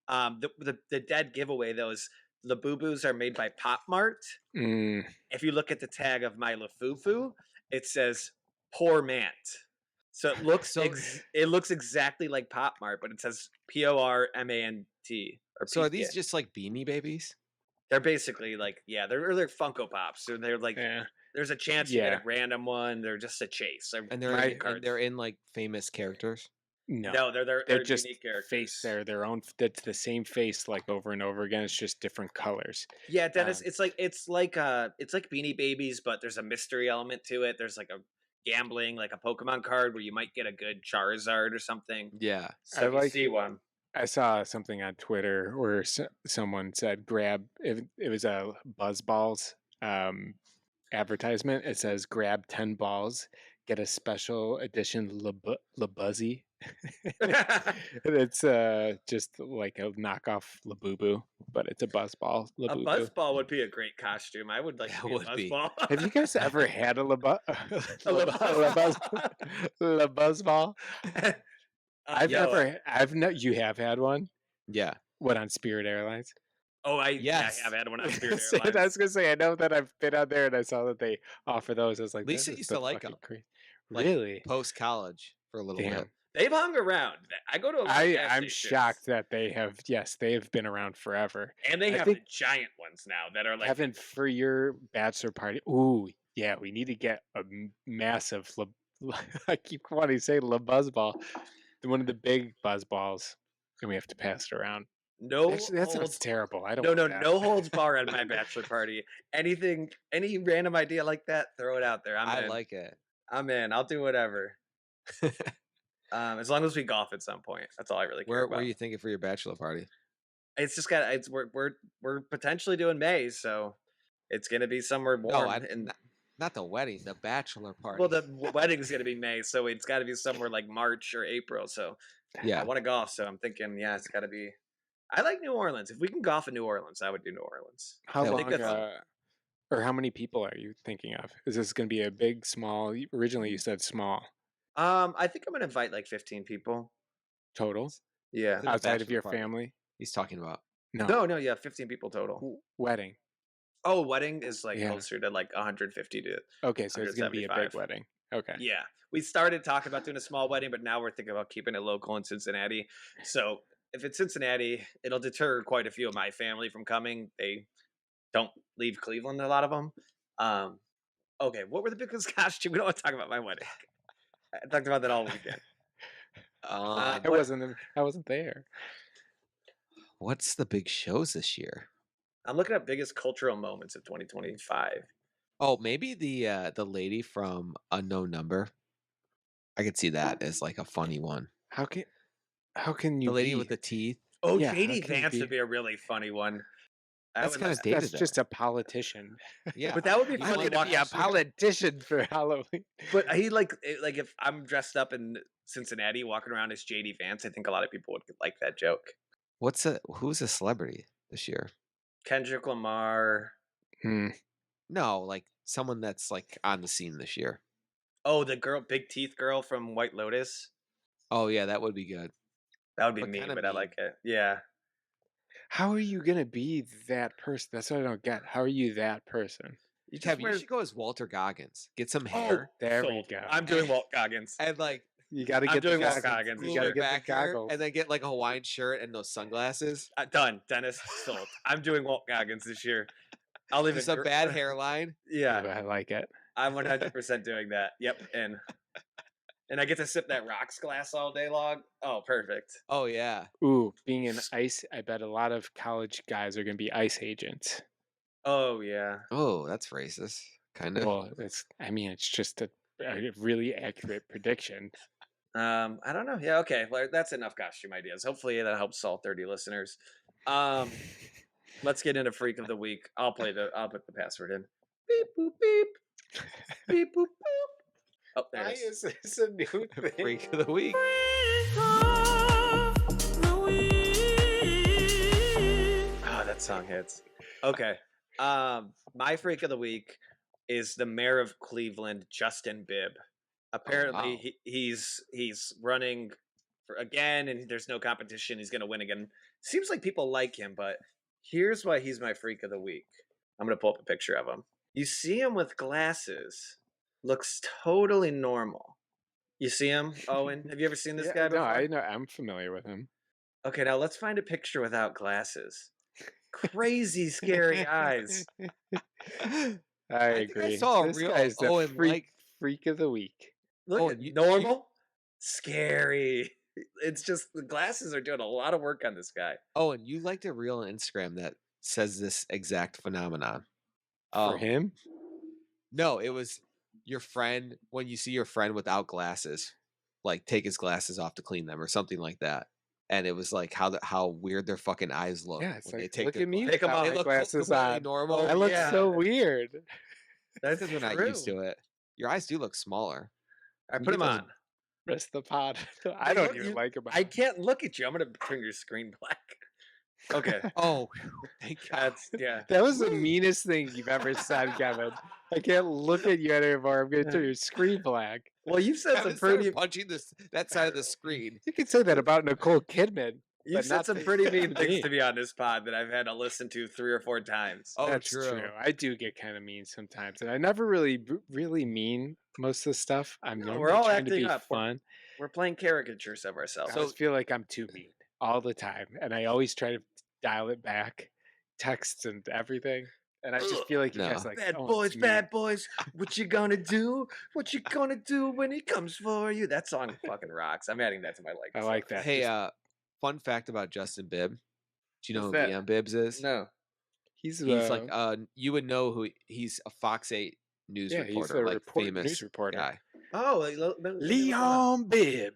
The dead giveaway, those Labubus are made by Pop Mart. Mm, If you look at the tag of my Lafufu, it says Poor Mant. So it looks So- it looks exactly like Pop Mart, but it says PORMANT. Or So are P- these yeah. just like Beanie Babies? They're basically like they're Funko Pops. So they're like yeah. there's a chance you get Yeah. a random one. They're just a chase. And they're trading in, and they're in like famous characters. no, they're They're just unique characters. face. They're their own. That's the same face like over and over again. It's just different colors. Yeah, Dennis, Um, it's like Beanie Babies, but there's a mystery element to it. There's like a gambling, like a Pokemon card where you might get a good Charizard or something. Yeah. So I if you like- see one. I saw something on Twitter where someone said grab, it was a Buzzballs advertisement. It says grab 10 balls, get a special edition Labuzzy. And it's just like a knockoff Labubu, but it's a Buzzball A Labubu. buzzball would be a great costume. I would like That to be a would be. buzzball. Have you guys ever had a Labuzzball? Yo, You have had one? Yeah. What, on Spirit Airlines? Oh, I Yes. have had one on Spirit I Airlines. was gonna say, I know that I've been out there and I saw that they offer those. I was like, Lisa this is used the to like fucking 'em. crazy. Like, Really? Post college for a little Damn. bit. They've hung around. I go to a lot of gas I'm stations, shocked that they have. Yes, they have been around forever. and they I have think the giant ones now that are like Kevin, for your bachelor party. Ooh, yeah, we need to get a massive. I keep wanting to say Buzzball, one of the big Buzzballs, and we have to pass it around. no Actually, that sounds holds. terrible. I don't. No, want no, that. no holds bar at my bachelor party. Anything, any random idea like that, throw it out there. I in. like it. I'm in. I'll do whatever. As long as we golf at some point, that's all I really care Where about. are you thinking for your bachelor party? It's just got. It's we're potentially doing May, so it's gonna be somewhere warm. No, and not the wedding, the bachelor party. well, the wedding's gonna be May, so it's got to be somewhere like March or April. So I yeah. want to golf, so I'm thinking, yeah, it's got to be. I like New Orleans. If we can golf in New Orleans, I would do New Orleans. How Yeah, I long? think that's- Or how many people are you thinking of? Is this going to be a big, small? Originally, you said small I think I'm gonna invite like 15 people. total Yeah. To the outside of bachelor your party. family. He's talking about. No, yeah, 15 people total. Wedding. Oh, wedding is like Yeah. closer to like 150 to. Okay, so it's going to be a big 175. wedding. Okay. Yeah, we started talking about doing a small wedding, but now we're thinking about keeping it local in Cincinnati. So if it's Cincinnati, it'll deter quite a few of my family from coming. They don't leave Cleveland, a lot of them. Okay, what were the biggest costume? We don't want to talk about my wedding. I talked about that all weekend. I what- wasn't there. What's the big shows this year? I'm looking at biggest cultural moments of 2025. Oh, maybe the lady from Unknown Number. I could see that as like a funny one. How can you The lady be? with the teeth. Oh, Yeah, how JD can you Vance be- would be a really funny one. I That's would kind like- of dated. That's though. just a politician. Yeah, But that would be He's I'm funny. like going to be a watch- politician for Halloween. But he like if I'm dressed up in Cincinnati walking around as JD Vance, I think a lot of people would like that joke. Who's a celebrity this year? Kendrick Lamar. Hmm. No, like someone that's like on the scene this year. Oh, the girl, big teeth girl from White Lotus. Oh yeah, that would be good. That would be But mean, kinda but I mean. like it. Yeah. How are you going to be that person? That's what I don't get. How are you that person? You just Kevin, wear- you should go as Walter Goggins. Get some Oh, hair There we sold. go. I'm doing Walt Goggins. and like You got to I'm get doing the Walt goggles. Goggins. You glue got to it get back the here, goggles. and then get like a Hawaiian shirt and those sunglasses. Done. Dennis sold. I'm doing Walt Goggins this year. I'll leave Just it. a bad hairline. Yeah, I like it. I'm 100% doing that. Yep, and I get to sip that rocks glass all day long. Oh, perfect. Oh yeah. Ooh, being an ice, I bet a lot of college guys are going to be ice agents. Oh yeah. Oh, that's racist. Kind of. Well, it's just a really accurate prediction. I don't know. Yeah, okay. Well, that's enough costume ideas. Hopefully that helps all 30 listeners. Let's get into Freak of the Week. I'll put the password in. Beep boop beep. Beep boop boop. Oh, there it is. this a new thing? Freak of the week. Oh, that song hits. Okay. My Freak of the Week is the mayor of Cleveland, Justin Bibb. Apparently, wow. he's running for again, and there's no competition. He's going to win again. Seems like people like him, but here's why he's my Freak of the Week. I'm going to pull up a picture of him. You see him with glasses. Looks totally normal. You see him, Owen? Have you ever seen this guy before? No, I know. I'm familiar with him. Okay, now let's find a picture without glasses. Crazy, scary eyes. I think I agree. saw a This real guy's the Owen freak of the week. Look, Oh, at you- normal, scary. It's just the glasses are doing a lot of work on this guy. Oh, and you liked a reel on Instagram that says this exact phenomenon. For him? No, it was your friend when you see your friend without glasses, like take his glasses off to clean them or something like that. and it was like how weird their fucking eyes look. Yeah, it's when they like, take look their at me Take 'em without off. my They look glasses completely on. normal. I look yeah. so weird. That's Because we're not used to it. Your eyes do look smaller. I You put get them those- on. Rest of the pod. I You don't look- even you- like them. I can't look at you. I'm gonna turn your screen black. Okay, Oh, thank God. that's yeah. That was the meanest thing you've ever said, Kevin. I can't look at you anymore. I'm gonna turn your screen black. Well, you said some Kevin started pretty. punching that side of the screen. You can say that about Nicole Kidman. You but said not some the- pretty mean things me. to me on this pod that I've had to listen to 3 or 4 times. Oh, That's true. I do get kind of mean sometimes, and I never really mean most of the stuff. I'm No, normally we're all trying to acting be up. fun. We're playing caricatures of ourselves. I always feel like I'm too mean all the time, and I always try to dial it back, texts and everything. And I just feel like you guys No. like Bad "Oh, boys, it's me." bad boys. What you gonna do? What you gonna do when he comes for you? That song fucking rocks. I'm adding that to my like. I like that. Hey, Just- fun fact about Justin Bibb. Do you know What's who that? Leon Bibbs is? No. he's He's like you would know who he's a Fox 8 news yeah, he's reporter, a like famous news reporter. guy. Oh, Leon Bibb.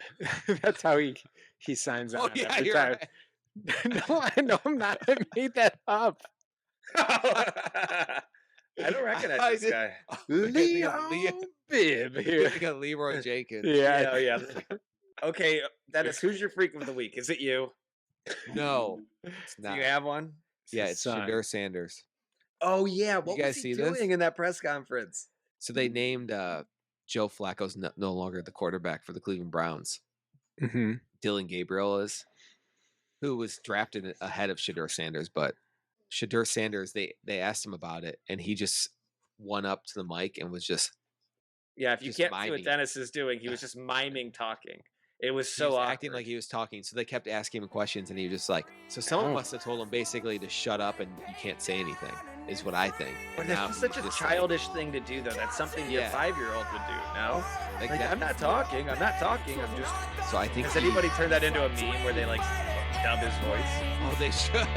That's how he signs on Oh yeah, every you're time. right. No, I know I'm not. I made that up. I don't recognize I this did- guy. Leon Bibb You here. think of Leroy Jenkins. Yeah. Yeah. Okay, Dennis, who's your freak of the week? Is it you? No, it's Do not. you have one? Yeah, his it's son. Shadur Sanders. Oh yeah. What guys was he see doing this? in that press conference? So they named Joe Flacco's no longer the quarterback for the Cleveland Browns. Mm-hmm. Dylan Gabriel is, who was drafted ahead of Shadur Sanders, but Shadur Sanders, they asked him about it, and he just went up to the mic and was just Yeah, if you Just can't see miming. what Dennis is doing, he was just miming talking. It was he so was awkward. acting like he was talking. So they kept asking him questions, and he was just like, so someone Oh. must have told him basically to shut up and you can't say anything, is what I think. But And that's now just he's such a just like- childish thing to do, though. That's something your Yeah. 5-year-old would do. No, like like, that. I'm not talking. I'm not talking. I'm just. So I think Has anybody turned that into a meme where they like dub his voice? Oh, they should.